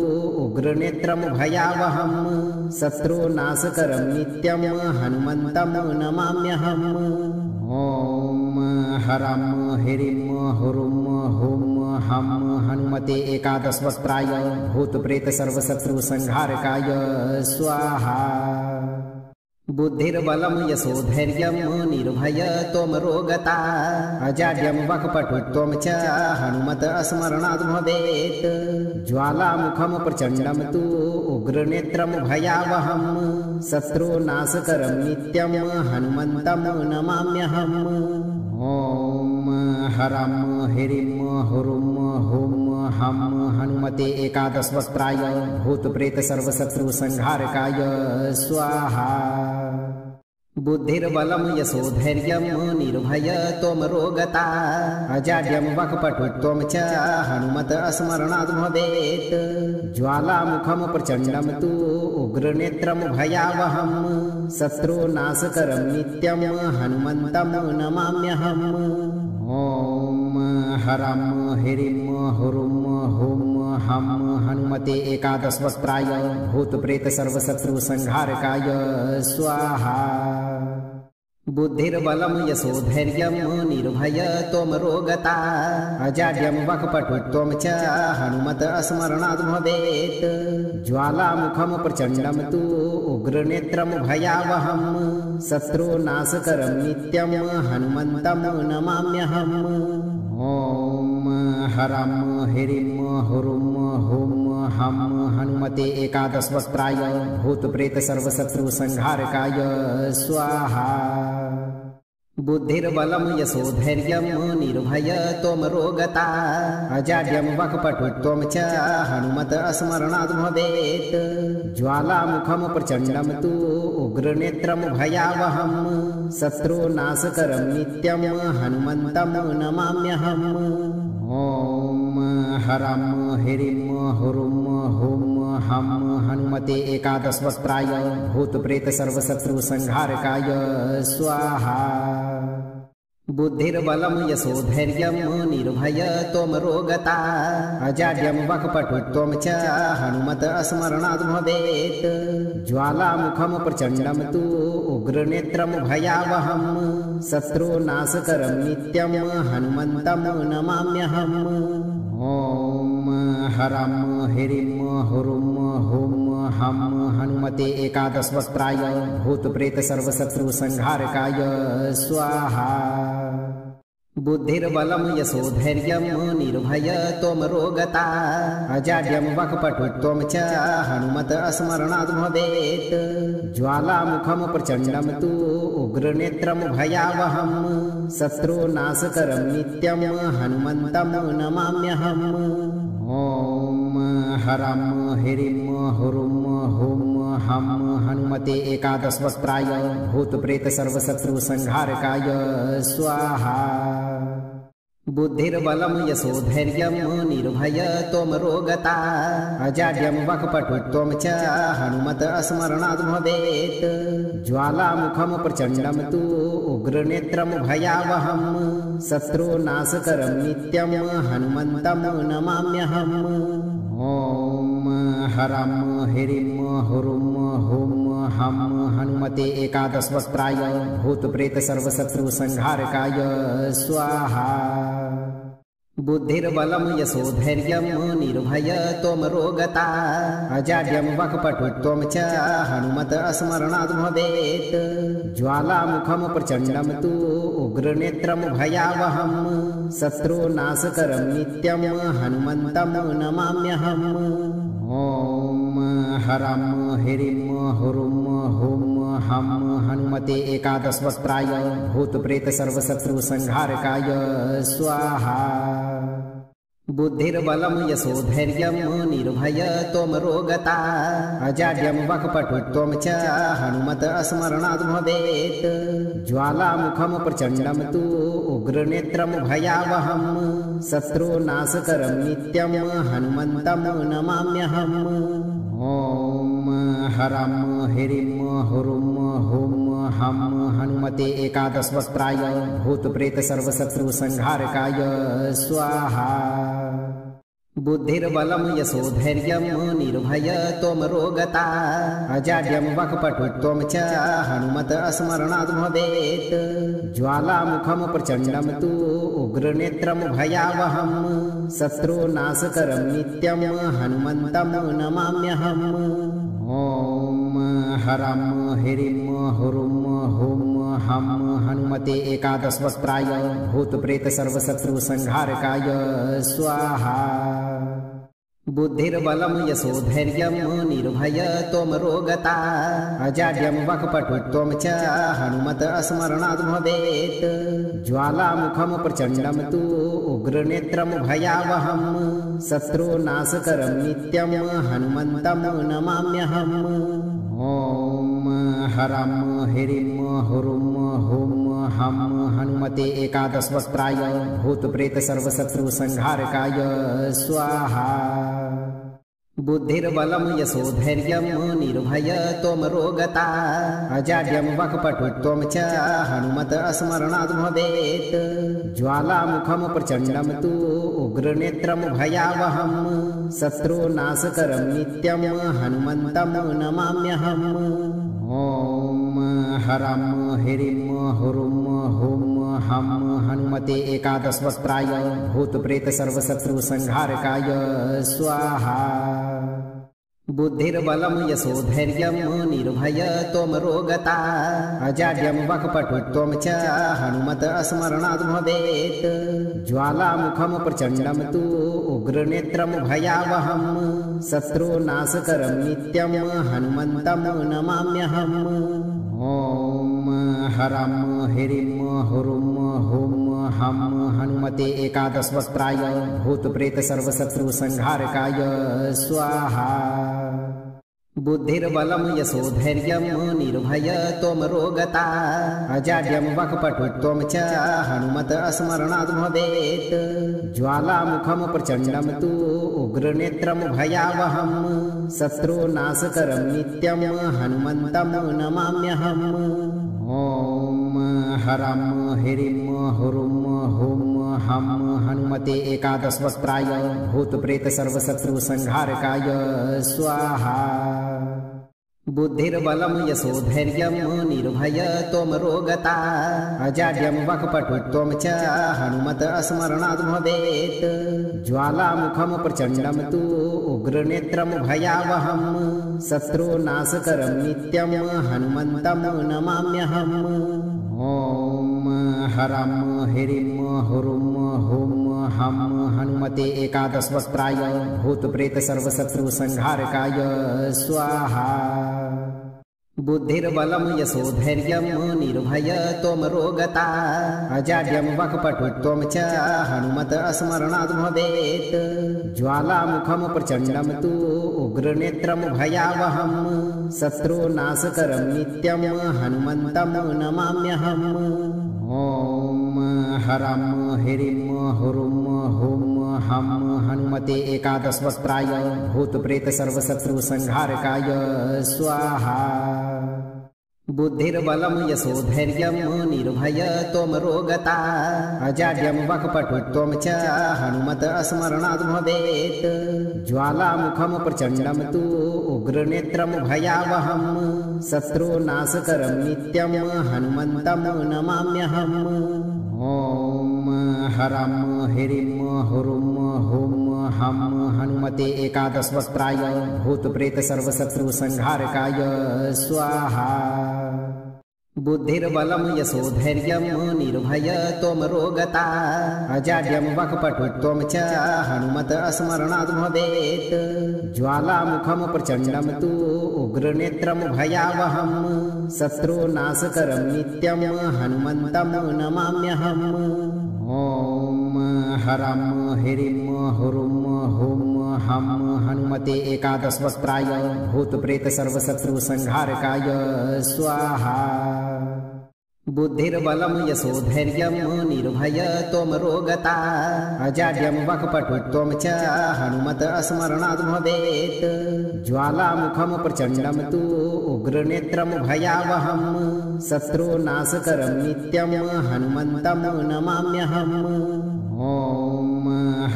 उग्रनेत्रं भयावहं शत्रुनाशकरं नित्यं हनुमन्तं नमाम्यहम्। ॐ हरं ह्रीं हुरुं हुं हं हनुमते एकादशवक्त्राय भूतप्रेत सर्वशत्रुसंहारकाय स्वाहा। बुद्धिर्बलं यशोधैर्यं निर्भयत्वमरोगता अजाड्यं वक्पटुत्वं च हनुमत स्मरणाद् भवेत्। ज्वालामुखं प्रचण्डं तु उग्रनेत्रं भयावहं शत्रुनाशकरं नित्यं हनुमन्तं नमाम्यहम्। ॐ हरं ह्रीं हुरुं हुं हं हनुमते एकादशवक्त्राय भूतप्रेत सर्वशत्रुसंहारकाय स्वाहा। बुद्धिर्बलं यशोधैर्यं निर्भयत्वमरोगता अजाड्यं वक्पटुत्वं च हनुमत स्मरणाद् भवेत्। ज्वालामुखं प्रचण्डं तु उग्रनेत्रं भयावहं शत्रुनाशकरं नित्यं हनुमन्तं नमाम्यहम्। ॐ हरं ह्रीं हुरुं हुं हं हनुमते एकादशवक्त्राय भूतप्रेत सर्वशत्रुसंहारकाय स्वाहा। बुद्धिर्बलं यशोधैर्यं निर्भयत्वमरोगता अजाड्यं वक्पटुत्वं च हनुमत स्मरणाद् भवेत्। ज्वालामुखं प्रचण्डं तु उग्रनेत्रं भयावहं शत्रुनाशकरं नित्यं हनुमन्तं नमाम्यहम्। ॐ हरं ह्रीं हुरुं हुं हं हनुमते एकादशवक्त्राय भूतप्रेत सर्वशत्रुसंहारकाय स्वाहा। बुद्धिर्बलं यशोधैर्यं निर्भयत्वमरोगता अजाड्यं वक्पटुत्वं च हनुमत स्मरणाद् भवेत्। ज्वालामुखं प्रचण्डं तु उग्रनेत्रं भयावहं शत्रुनाशकरं नित्यं हनुमन्तं नमाम्यहम्। ॐ हरं ह्रीं हुरुं हुं हं हनुमते एकादशवक्त्राय भूतप्रेत सर्वशत्रुसंहारकाय स्वाहा। बुद्धिर्बलं यशोधैर्यं निर्भयत्वमरोगता अजाड्यं वक्पटुत्वं च हनुमत स्मरणाद् भवेत्। ज्वालामुखं प्रचण्डं तु उग्रनेत्रं भयावहं शत्रुनाशकरं नित्यं हनुमन्तं नमाम्यहम्। ॐ हरं ह्रीं हुरुं हुं हं हनुमते एकादशवक्त्राय भूतप्रेत सर्वशत्रुसंहारकाय स्वाहा। बुद्धिर्बलं यशोधैर्यं निर्भयत्वमरोगता अजाड्यं वक्पटुत्वं च हनुमत स्मरणाद् भवेत्। ज्वालामुखं प्रचण्डं तु उग्रनेत्रं भयावहं शत्रुनाशकरं नित्यं हनुमन्तं नमाम्यहम्। ॐ हरं ह्रीं हुरुं हुं हं हनुमते एकादशवक्त्राय भूतप्रेत सर्वशत्रुसंहारकाय स्वाहा। बुद्धिर्बलं यशोधैर्यं निर्भयत्वमरोगता अजाड्यं वक्पटुत्वं च हनुमत स्मरणाद् भवेत्। ज्वालामुखं प्रचण्डं तु उग्रनेत्रं भयावहं शत्रुनाशकरं नित्यं हनुमन्तं नमाम्यहम्। ॐ हरं ह्रीं हुरुं हुं हं हनुमते एकादशवक्त्राय भूतप्रेत सर्वशत्रुसंहारकाय स्वाहा। बुद्धिर्बलं यशोधैर्यं निर्भयत्वमरोगता अजाड्यं वक्पटुत्वं च हनुमत स्मरणाद् भवेत्। ज्वालामुखं प्रचण्डं तु उग्रनेत्रं भयावहं शत्रुनाशकरं नित्यं हनुमन्तं नमाम्यहम्। ॐ हरं ह्रीं हुरुं हुं हं हनुमते एकादशवक्त्राय भूतप्रेत सर्वशत्रुसंहारकाय स्वाहा। बुद्धिर्बलं यशोधैर्यं निर्भयत्वमरोगता अजाड्यं वक्पटुत्वं च हनुमत स्मरणाद् भवेत्। ज्वालामुखं प्रचण्डं तु उग्रनेत्रं भयावहं शत्रुनाशकरं नित्यं हनुमन्तं नमाम्यहम्। ॐ हरं ह्रीं हुरुं हुं हं हनुमते एकादशवक्त्राय भूतप्रेत सर्वशत्रुसंहारकाय स्वाहा। बुद्धिर्बलं यशोधैर्यं निर्भयत्वमरोगता अजाड्यं वक्पटुत्वं च हनुमत स्मरणाद् भवेत्। ज्वालामुखं प्रचण्डं तु उग्रनेत्रं भयावहं शत्रुनाशकरं नित्यं हनुमन्तं नमाम्यहम्। ॐ हरं ह्रीं हुरुं हुं हं हनुमते एकादशवक्त्राय भूतप्रेत सर्वशत्रुसंहारकाय स्वाहा। बुद्धिर्बलं यशोधैर्यं निर्भयत्वमरोगता अजाड्यं वक्पटुत्वं च हनुमत स्मरणाद् भवेत्। ज्वालामुखं प्रचण्डं तु उग्रनेत्रं भयावहं शत्रुनाशकरं नित्यं हनुमन्तं नमाम्यहम्। ॐ हरं ह्रीं हुरुं हुं हं हनुमते एकादशवक्त्राय भूतप्रेत सर्वशत्रुसंहारकाय स्वाहा। बुद्धिर्बलं यशोधैर्यं निर्भयत्वमरोगता अजाड्यं वक्पटुत्वं च हनुमत स्मरणाद् भवेत्। ज्वालामुखं प्रचण्डं तु उग्रनेत्रं भयावहं शत्रुनाशकरं नित्यं हनुमन्तं नमाम्यहम्। ॐ हरं ह्रीं हुरुं हुं हं हनुमते एकादशवक्त्राय भूतप्रेत सर्वशत्रुसंहारकाय स्वाहा। बुद्धिर्बलं यशोधैर्यं निर्भयत्वमरोगता अजाड्यं वक्पटुत्वं च हनुमत स्मरणाद् भवेत्। ज्वालामुखं प्रचण्डं तु उग्रनेत्रं भयावहं शत्रुनाशकरं नित्यं हनुमन्तं नमाम्यहम्। ॐ हरं ह्रीं हुरुं हुं हं हनुमते एकादशवक्त्राय भूतप्रेत सर्वशत्रुसंहारकाय स्वाहा। बुद्धिर्बलं यशोधैर्यं निर्भयत्वमरोगता अजाड्यं वक्पटुत्वं च हनुमत स्मरणाद् भवेत्। ज्वालामुखं प्रचण्डं तु उग्रनेत्रं भयावहं शत्रुनाशकरं नित्यं हनुमन्तं नमाम्यहम्। ॐ हरं ह्रीं हुरुं हुं हं हनुमते एकादशवक्त्राय भूतप्रेत सर्वशत्रुसंहारकाय स्वाहा। बुद्धिर्बलं यशोधैर्यं निर्भयत्वमरोगता अजाड्यं वक्पटुत्वं च हनुमत स्मरणाद् भवेत्। ज्वालामुखं प्रचण्डं तु उग्रनेत्रं भयावहं शत्रुनाशकरं नित्यं हनुमन्तं नमाम्यहम्। ॐ हरं ह्रीं हुरुं हुं हं हनुमते एकादशवक्त्राय भूतप्रेत सर्वशत्रुसंहारकाय स्वाहा। बुद्धिर्बलं यशोधैर्यं निर्भयत्वमरोगता अजाड्यं वक्पटुत्वं च हनुमत स्मरणाद् भवेत् ज्वालामुखं प्रचण्डं तु उग्रनेत्रं भयावहं शत्रुनाशकरं नित्यं हनुमन्तं नमाम्यहम्। ॐ हरं ह्रीं हुरुं हुं हं हनुमते एकादशवक्त्राय भूतप्रेत सर्वशत्रुसंहारकाय स्वाहा। बुद्धिर्बलं यशोधैर्यं निर्भयत्वमरोगता अजाड्यं वक्पटुत्वं च हनुमत स्मरणाद् भवेत् ज्वालामुखं प्रचण्डं तु उग्रनेत्रं भयावहं शत्रुनाशकरं नित्यं हनुमन्तं नमाम्यहम्। ॐ हरं ह्रीं हुरुं हुं हं हनुमते एकादशवक्त्राय भूतप्रेत सर्वशत्रुसंहारकाय स्वाहा। बुद्धिर्बलं यशोधैर्यं निर्भयत्वमरोगता अजाड्यं वक्पटुत्वं च हनुमत स्मरणाद् भवेत् ज्वालामुखं प्रचण्डं तु उग्रनेत्रं भयावहं शत्रुनाशकरं नित्यं हनुमन्तं नमाम्यहम्। ॐ हरं ह्रीं हुरुं हुं हं हनुमते एकादशवक्त्राय भूतप्रेत सर्वशत्रुसंहारकाय स्वाहा। बुद्धिर्बलं यशोधैर्यं निर्भयत्वमरोगता अजाड्यं वक्पटुत्वं च हनुमत स्मरणाद् भवेत् ज्वालामुखं प्रचण्डं तु उग्रनेत्रं भयावहं शत्रुनाशकरं नित्यं हनुमन्तं नमाम्यहम्। ॐ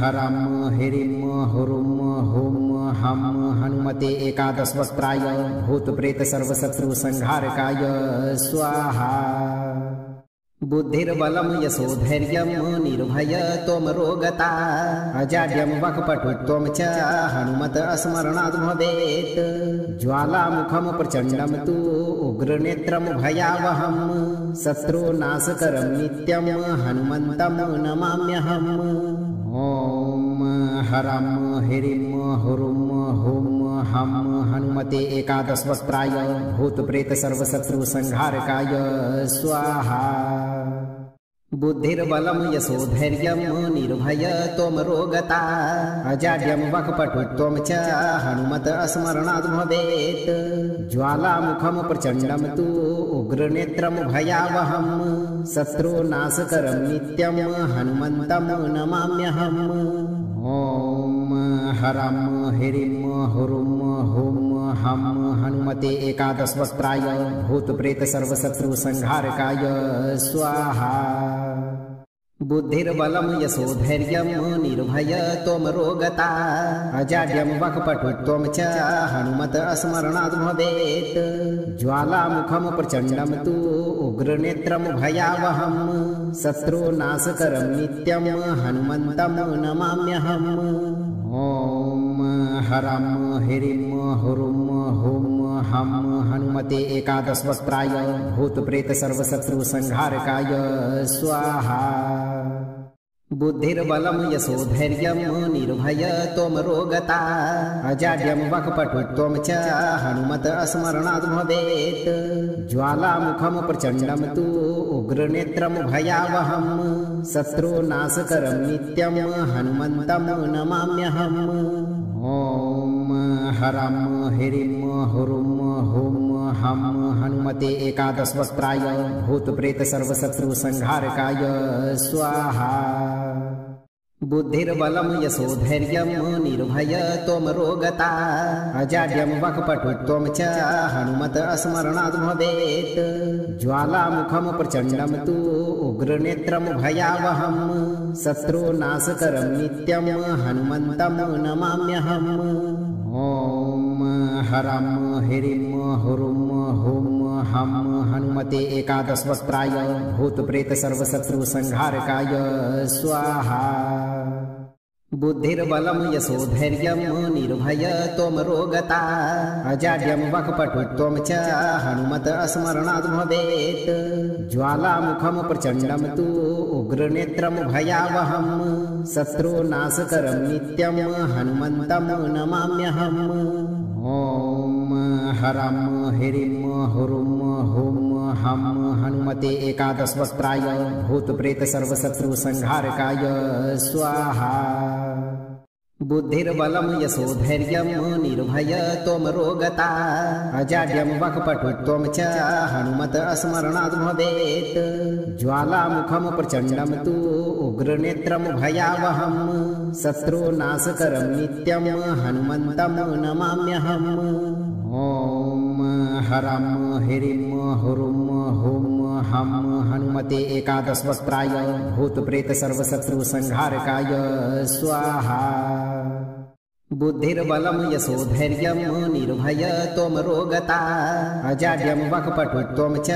हरं ह्रीं हुरुं हुं हं हनुमते एकादशवक्त्राय भूतप्रेत सर्वशत्रुसंहारकाय स्वाहा। बुद्धिर्बलं यशोधैर्यं निर्भयत्वमरोगता अजाड्यं वक्पटुत्वं च हनुमत स्मरणाद् भवेत् ज्वालामुखं प्रचण्डं तु उग्रनेत्रं भयावहं शत्रुनाशकरं नित्यं हनुमन्तं नमाम्यहम्। ॐ हरं ह्रीं हुरुं हुं हं हनुमते एकादशवक्त्राय भूतप्रेत सर्वशत्रुसंहारकाय स्वाहा। बुद्धिर्बलं यशोधैर्यं निर्भयत्वमरोगता अजाड्यं वक्पटुत्वं च हनुमत स्मरणाद् भवेत् ज्वालामुखं प्रचण्डं तु उग्रनेत्रं भयावहं शत्रुनाशकरं नित्यं हनुमन्तं नमाम्यहम्। ॐ हरं ह्रीं हुरुं हुं हं हनुमते एकादशवक्त्राय भूतप्रेत सर्वशत्रुसंहारकाय स्वाहा। बुद्धिर्बलं यशोधैर्यं निर्भयत्वमरोगता अजाड्यं वक्पटुत्वं च हनुमत स्मरणाद् भवेत् ज्वालामुखं प्रचण्डं तु उग्रनेत्रं भयावहं शत्रुनाशकरं नित्यं हनुमन्तं नमाम्यहम्। ॐ हरं ह्रीं हुरुं हुं हं हनुमते एकादशवक्त्राय भूतप्रेत सर्वशत्रुसंहारकाय स्वाहा। बुद्धिर्बलं यशोधैर्यं निर्भयत्वमरोगता अजाड्यं वक्पटुत्वं च हनुमत स्मरणाद् भवेत् ज्वालामुखं प्रचण्डं तु उग्रनेत्रं भयावहं शत्रुनाशकरं नित्यं हनुमन्तं नमाम्यहम्। ॐ हरं ह्रीं हुरुं हुं हं हनुमते एकादशवक्त्राय भूतप्रेत सर्वशत्रुसंहारकाय स्वाहा। बुद्धिर्बलं यशोधैर्यं निर्भयत्वमरोगता अजाड्यं वक्पटुत्वं च हनुमत स्मरणाद् भवेत् ज्वालामुखं प्रचण्डं तु उग्रनेत्रं भयावहं शत्रुनाशकरं नित्यं हनुमन्तं नमाम्यहम्। ॐ हरं ह्रीं हुरुं हुं हं हनुमते एकादशवक्त्राय भूतप्रेत सर्वशत्रुसंहारकाय स्वाहा। बुद्धिर्बलं यशोधैर्यं निर्भयत्वमरोगता अजाड्यं वक्पटुत्वं च हनुमत स्मरणाद् भवेत् ज्वालामुखं प्रचण्डं तु उग्रनेत्रं भयावहं शत्रुनाशकरं नित्यं हनुमन्तं नमाम्यहम्। ॐ हरं ह्रीं हुरुम हुम हम हनुमते एकादशवक्त्राय भूतप्रेत सर्वशत्रु संहारकाय स्वाहा। बुद्धिर्बलं यशोधैर्यं निर्भय त्वमरोगता अजाड्यं वक्पटुत्वं च हनुमत स्मरणाद् भवेत्। ज्वालामुखं प्रचण्डं तु उग्रनेत्रं भयावहं शत्रुनाशकरं नित्यं हनुमन्तं नमाम्यहम्। ॐ हरं ह्रीं हुरुं हुं हम हनुमते एकादशवक्त्राय भूतप्रेत सर्वशत्रु संहारकाय स्वाहा। बुद्धिर्बलं यशोधैर्यं निर्भय त्वमरोगता अजाड्यं वक्पटुत्वं च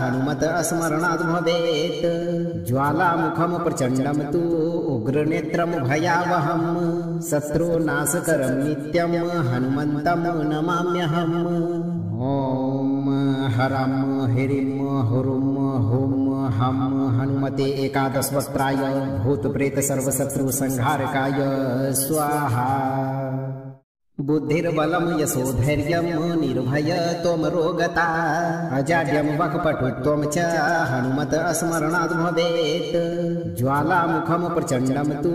हनुमत स्मरणाद् भवेत्। ज्वालामुखं प्रचण्डं तु उग्रनेत्रं भयावहं शत्रुनाशकरं नित्यं हनुमन्तं नमाम्यहम्। ॐ हरं ह्रीं हुरुं हुं हम हनुमते एकादशवक्त्राय भूतप्रेत सर्वशत्रु संहारकाय स्वाहा। बुद्धिर्बलं यशोधैर्यं निर्भय त्वमरोगता अजाड्यं वक्पटुत्वं च हनुमत स्मरणाद् भवेत्। ज्वालामुखं प्रचण्डं तु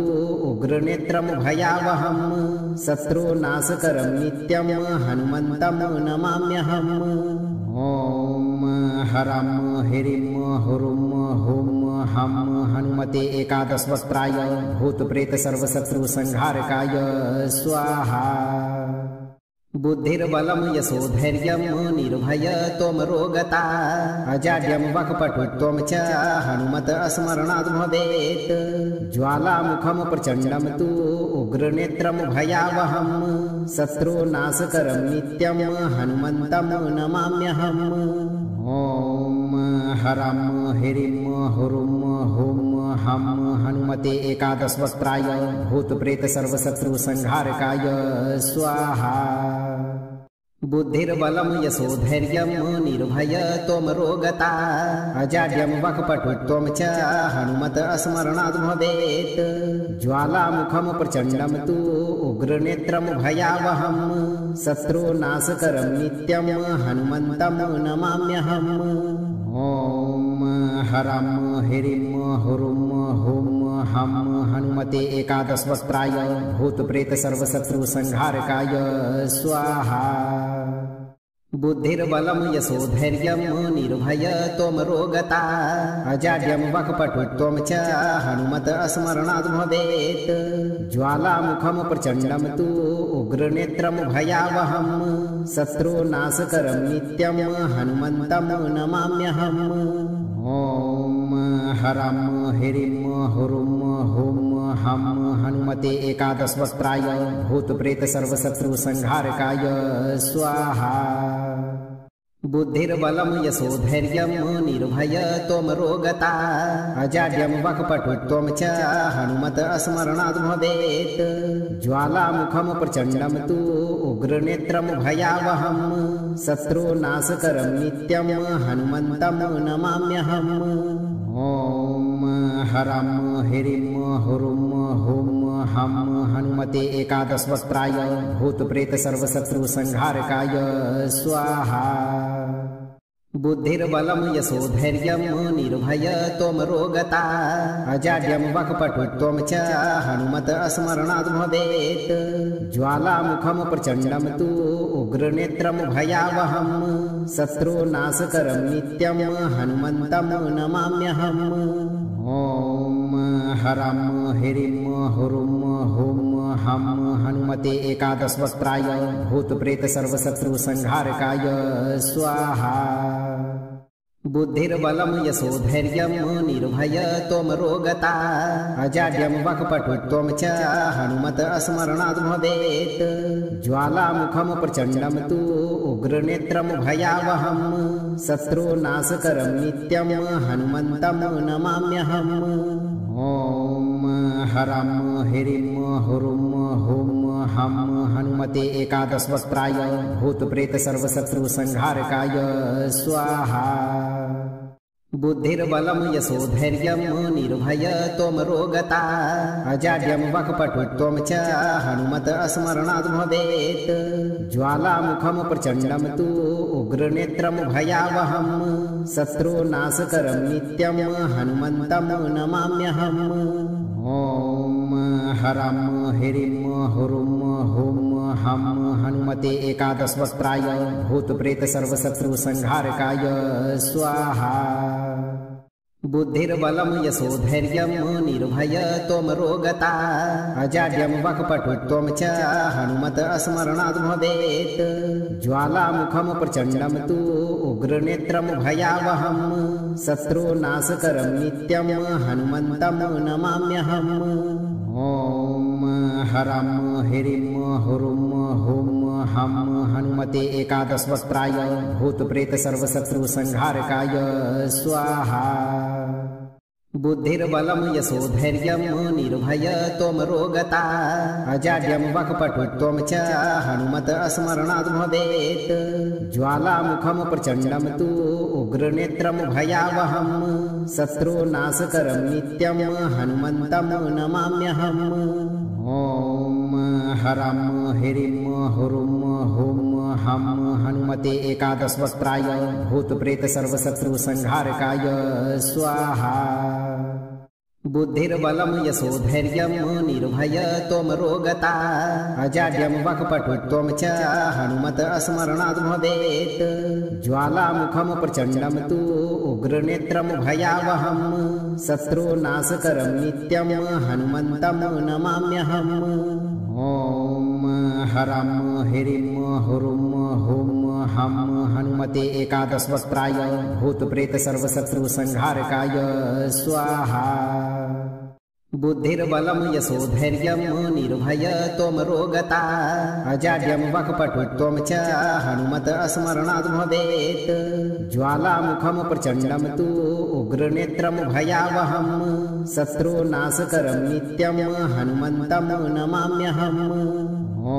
उग्रनेत्रं भयावहं शत्रुनाशकरं नित्यं हनुमन्तं नमाम्यहम्। ॐ हरं ह्रीं हुरुं हुं हम हनुमते एकादशवक्त्राय भूतप्रेत सर्वशत्रु संहारकाय स्वाहा। बुद्धिर्बलं यशोधैर्यं निर्भय त्वमरोगता अजाड्यं वक्पटुत्वं च हनुमत स्मरणाद् भवेत्। ज्वालामुखं प्रचण्डं तु उग्रनेत्रं भयावहं शत्रुनाशकरं नित्यं हनुमन्तं नमाम्यहम्। ॐ हरं ह्रीं हुरुं हुं हम हनुमते एकादशवक्त्राय भूतप्रेत सर्वशत्रु संहारकाय स्वाहा। बुद्धिर्बलं यशोधैर्यं निर्भय त्वमरोगता अजाड्यं वक्पटुत्वं च हनुमत स्मरणाद् भवेत्। ज्वालामुखं प्रचण्डं तु उग्रनेत्रं भयावहं शत्रुनाशकरं नित्यं हनुमन्तं नमाम्यहम्। ॐ हरं ह्रीं हुरुं हुं हम हनुमते एकादशवक्त्राय भूतप्रेत सर्वशत्रु संहारकाय स्वाहा। बुद्धिर्बलं यशोधैर्यं निर्भय त्वमरोगता अजाड्यं वक्पटुत्वं च हनुमत स्मरणाद् भवेत्। ज्वालामुखं प्रचण्डं तु उग्रनेत्रं भयावहं शत्रुनाशकरं नित्यं हनुमन्तं नमाम्यहम्। ॐ हरं ह्रीं हुरुं हुं हम हनुमते एकादशवक्त्राय भूतप्रेत सर्वशत्रु संहारकाय स्वाहा। बुद्धिर्बलं यशोधैर्यं निर्भय त्वमरोगता अजाड्यं वक्पटुत्वं च हनुमत स्मरणाद् भवेत्। ज्वालामुखं प्रचण्डं तु उग्रनेत्रं भयावहं शत्रुनाशकरं नित्यं हनुमन्तं नमाम्यहम्। ॐ हरं ह्रीं हुरुं हुं हम हनुमते एकादशवक्त्राय भूतप्रेत सर्वशत्रु संहारकाय स्वाहा। बुद्धिर्बलं यशोधैर्यं निर्भय त्वमरोगता अजाड्यं वक्पटुत्वं च हनुमत स्मरणाद् भवेत्। ज्वालामुखं प्रचण्डं तु उग्रनेत्रं भयावहं शत्रुनाशकरं नित्यं हनुमन्तं नमाम्यहम्। ॐ हरं ह्रीं हुरुं हुं हम हनुमते एकादशवक्त्राय भूतप्रेत सर्वशत्रु संहारकाय स्वाहा। बुद्धिर्बलं यशोधैर्यं निर्भय त्वमरोगता अजाड्यं वक्पटुत्वं च हनुमत स्मरणाद् भवेत्। ज्वालामुखं प्रचण्डं तु उग्रनेत्रं भयावहं शत्रुनाशकरं नित्यं हनुमन्तं नमाम्यहम्। ॐ हरं ह्रीं हुरुं हुं हम हनुमते एकादशवक्त्राय भूतप्रेत सर्वशत्रु संहारकाय स्वाहा। बुद्धिर्बलं यशोधैर्यं निर्भयत्वमरोगता अजाड्यं वाक्पटुत्वं च हनुमत स्मरणाद् भवेत् ज्वालामुखं प्रचण्डं तु उग्रनेत्रं भयावहं शत्रुनाशकरं नित्यं हनुमन्तं नमाम्यहम्। ॐ हरं ह्रीं हुरुं हुं हं हनुमते एकादशवक्त्राय भूतप्रेत सर्वशत्रुसंहारकाय स्वाहा। बुद्धिर्बलं यशोधैर्यं निर्भयत्वमरोगता अजाड्यं वाक्पटुत्वं च हनुमत स्मरणाद् भवेत् ज्वालामुखं प्रचण्डं तु उग्रनेत्रं भयावहं शत्रुनाशकरं नित्यं हनुमन्तं नमाम्यहम्। ॐ हरं ह्रीं हुरुं हुं हं हनुमते एकादशवक्त्राय भूतप्रेत सर्वशत्रुसंहारकाय स्वाहा। बुद्धिर्बलं यशोधैर्यं निर्भयत्वमरोगता अजाड्यं वाक्पटुत्वं च हनुमत स्मरणाद् भवेत् ज्वालामुखं प्रचण्डं तु उग्रनेत्रं भयावहं शत्रुनाशकरं नित्यं हनुमन्तं नमाम्यहम्। ॐ हरं ह्रीं हुरुं हुं हं हनुमते एकादशवक्त्राय भूतप्रेत सर्वशत्रुसंहारकाय स्वाहा। बुद्धिर्बलं यशोधैर्यं निर्भयत्वमरोगता अजाड्यं वाक्पटुत्वं च हनुमत स्मरणाद् भवेत् ज्वालामुखं प्रचण्डं तु उग्रनेत्रं भयावहं शत्रुनाशकरं नित्यं हनुमन्तं नमाम्यहम्। ॐ हरं ह्रीं हुरुं हुं हं हनुमते एकादशवक्त्राय भूतप्रेत सर्वशत्रुसंहारकाय स्वाहा। बुद्धिर्बलं यशोधैर्यं निर्भयत्वमरोगता अजाड्यं वाक्पटुत्वं च हनुमत स्मरणाद् भवेत् ज्वालामुखं प्रचण्डं तु उग्रनेत्रं भयावहं शत्रुनाशकरं नित्यं हनुमन्तं नमाम्यहम्। ॐ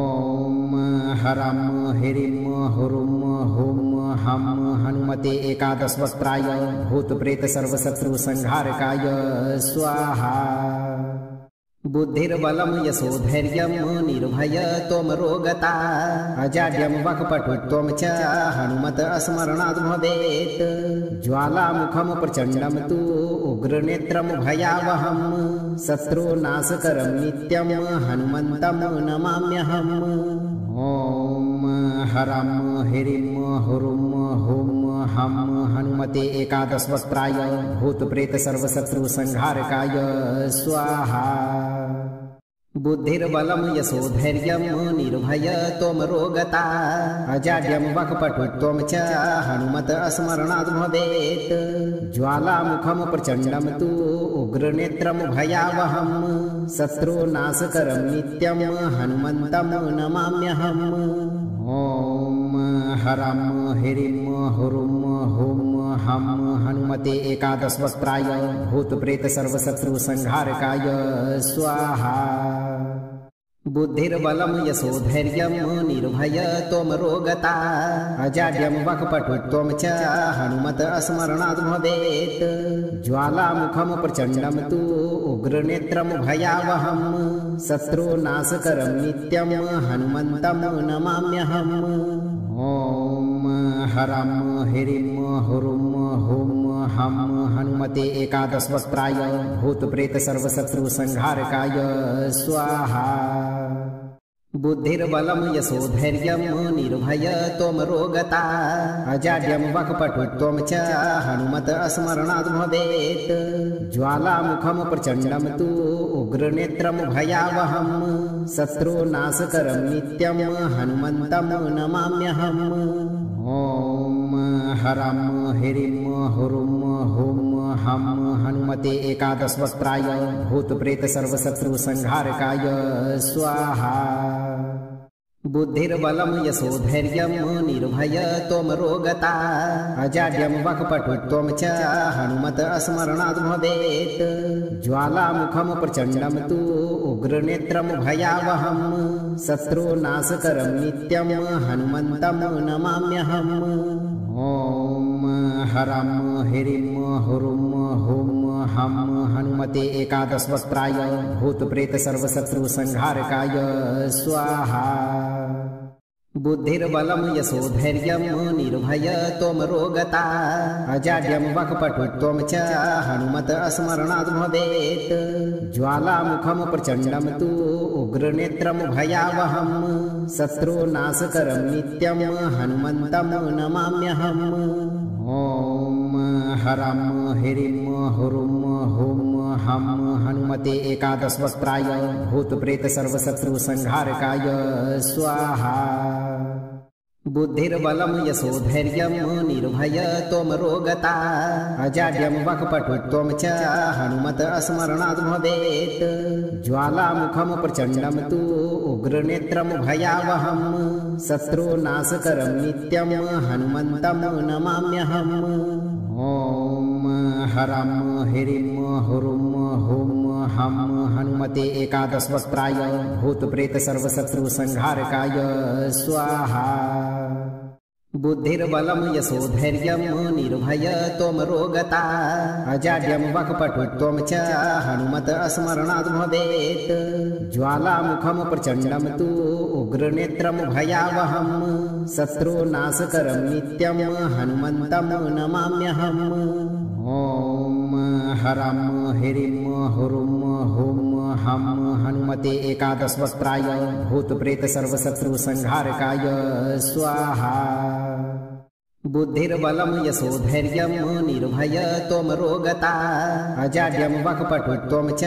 हरं ह्रीं हुरुं हुं हं हनुमते एकादशवक्त्राय भूतप्रेत सर्वशत्रुसंहारकाय स्वाहा। बुद्धिर्बलं यशोधैर्यं निर्भयत्वमरोगता अजाड्यं वाक्पटुत्वं च हनुमत स्मरणाद् भवेत् ज्वालामुखं प्रचण्डं तु उग्रनेत्रं भयावहं शत्रुनाशकरं नित्यं हनुमन्तं नमाम्यहम्। ॐ हरं ह्रीं हुरुं हुं हं हनुमते एकादशवक्त्राय भूतप्रेत सर्वशत्रुसंहारकाय स्वाहा। बुद्धिर्बलं यशोधैर्यं निर्भयत्वमरोगता अजाड्यं वाक्पटुत्वं च हनुमत स्मरणाद् भवेत् ज्वालामुखं प्रचण्डं तु उग्रनेत्रं भयावहं शत्रुनाशकरं नित्यं हनुमन्तं नमाम्यहम्। ॐ हरं ह्रीं हुरुं हुं हं हनुमते एकादशवक्त्राय भूतप्रेत सर्वशत्रुसंहारकाय स्वाहा। बुद्धिर्बलं यशोधैर्यं निर्भयत्वमरोगता अजाड्यं वाक्पटुत्वं च हनुमत स्मरणाद् भवेत् ज्वालामुखं प्रचण्डं तु उग्रनेत्रं भयावहं शत्रुनाशकरं नित्यं हनुमन्तं नमाम्यहम्। ॐ हरं ह्रीं हुरुं हुं हं हनुमते एकादशवक्त्राय भूतप्रेत सर्वशत्रुसंहारकाय स्वाहा। बुद्धिर्बलं यशोधैर्यं निर्भयत्वमरोगता अजाड्यं वाक्पटुत्वं च हनुमत स्मरणाद् भवेत् ज्वालामुखं प्रचण्डं तु उग्रनेत्रं भयावहं शत्रुनाशकरं नित्यं हनुमन्तं नमाम्यहम्। ॐ हरं ह्रीं हुरुं हुं हं हनुमते एकादशवक्त्राय भूतप्रेत सर्वशत्रुसंहारकाय स्वाहा। बुद्धिर्बलं यशोधैर्यं निर्भयत्वमरोगता अजाड्यं वाक्पटुत्वं च हनुमत स्मरणाद् भवेत् ज्वालामुखं प्रचण्डं तु उग्रनेत्रं भयावहं शत्रुनाशकरं नित्यं हनुमन्तं नमाम्यहम्। ॐ हरं ह्रीं हुरुम हुम हम हनुमते एकादश वक्त्राय भूत प्रेत सर्वशत्रु संहारकाय स्वाहा। बुद्धिर्बलं यशोधैर्यं निर्भय तोमरोगता अजाड्यं वक्पटुत्वं च हनुमत स्मरणाद् भवेत्। ज्वालामुखं प्रचण्डं तु उग्रनेत्रं भयावहं शत्रुनाशकरं नित्यं हनुमन्तं नमाम्यहम्। ॐ हरं ह्रीं हुरुं हुं हम हनुमते एकादश वक्त्राय भूत प्रेत सर्वशत्रु संहारकाय स्वाहा। बुद्धिर्बलं यशोधैर्यं निर्भय तोमरोगता अजाड्यं वक्पटुत्वं च हनुमत स्मरणाद् भवेत्। ज्वालामुखं प्रचण्डं तु उग्रनेत्रं भयावहं शत्रुनाशकरं नित्यं हनुमन्तं नमाम्यहम्। ॐ हरं ह्रीं हुरुं हुं हम हनुमते एकादश वक्त्राय भूत प्रेत सर्वशत्रु संहारकाय स्वाहा। बुद्धिर्बलं यशोधैर्यं निर्भय तोमरोगता अजाड्यं वक्पटुत्वं च हनुमत स्मरणाद् भवेत्। ज्वालामुखं प्रचण्डं तु उग्रनेत्रं भयावहं शत्रुनाशकरं नित्यं हनुमन्तं नमाम्यहम्। ॐ हरं ह्रीं हुरुं हुं हम हनुमते एकादश वक्त्राय भूत प्रेत सर्वशत्रु संहारकाय स्वाहा। बुद्धिर्बलं यशोधैर्यं निर्भय तोमरोगता अजाड्यं वक्पटुत्वं च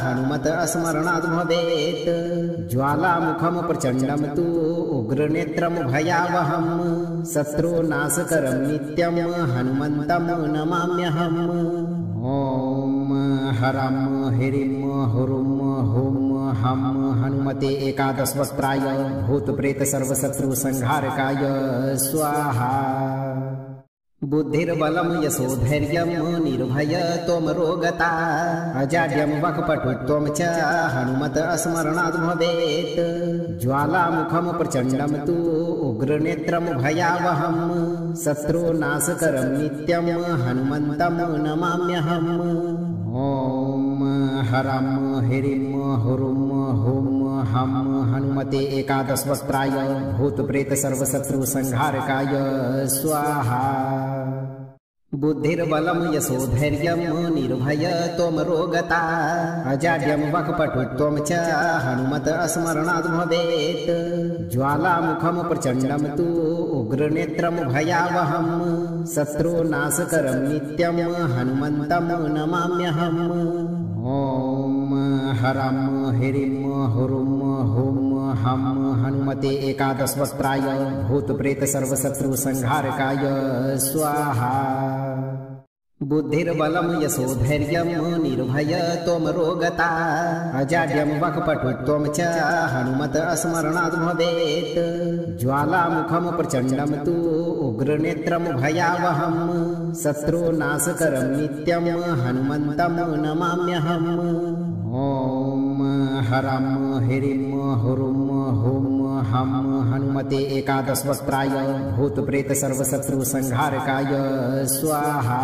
हनुमत स्मरणाद् भवेत्। ज्वालामुखं प्रचण्डं तु उग्रनेत्रं भयावहं शत्रुनाशकरं नित्यं हनुमन्तं नमाम्यहम्। ॐ हरं ह्रीं हुरुं हुं हम हनुमते एकादश वक्त्राय भूत प्रेत सर्वशत्रु संहारकाय स्वाहा। बुद्धिर्बलं यशोधैर्यं निर्भय तोमरोगता अजाड्यं वक्पटुत्वं च हनुमत स्मरणाद् भवेत्। ज्वालामुखं प्रचण्डं तु उग्रनेत्रं भयावहं शत्रुनाशकरं नित्यं हनुमन्तं नमाम्यहम्। ॐ हरं ह्रीं हुरुं हुं हम हनुमते एकादश वक्त्राय भूत प्रेत सर्वशत्रु संहारकाय स्वाहा। बुद्धिर्बलं यशोधैर्यं निर्भय तोमरोगता अजाड्यं वक्पटुत्वं च हनुमत स्मरणाद् भवेत्। ज्वालामुखं प्रचण्डं तु उग्रनेत्रं भयावहं शत्रुनाशकरं नित्यं हनुमन्तं नमाम्यहम्। ॐ हरं ह्रीं हुरुं हुं हम हनुमते एकादश वक्त्राय भूत प्रेत सर्वशत्रु संहारकाय स्वाहा। बुद्धिर्बलं यशोधैर्यं निर्भय तोमरोगता अजाड्यं वक्पटुत्वं च हनुमत स्मरणाद् भवेत्। ज्वालामुखं प्रचण्डं तु उग्रनेत्रं भयावहं शत्रुनाशकरं नित्यं हनुमन्तं नमाम्यहम्। ॐ हरं ह्रीं हुरुं हुं हम हनुमते एकादश वक्त्राय भूत प्रेत सर्वशत्रु संहारकाय स्वाहा।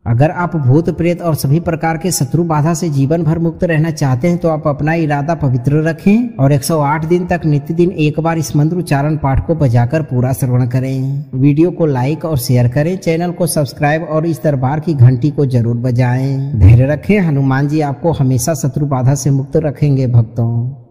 अगर आप भूत प्रेत और सभी प्रकार के शत्रु बाधा से जीवन भर मुक्त रहना चाहते हैं तो आप अपना इरादा पवित्र रखें और 108 दिन तक नित्य दिन एक बार इस मंत्र उच्चारण पाठ को बजाकर पूरा श्रवण करें। वीडियो को लाइक और शेयर करें, चैनल को सब्सक्राइब और इस दरबार की घंटी को जरूर बजाएं। धैर्य रखें, हनुमान जी आपको हमेशा शत्रु बाधा से मुक्त रखेंगे भक्तों।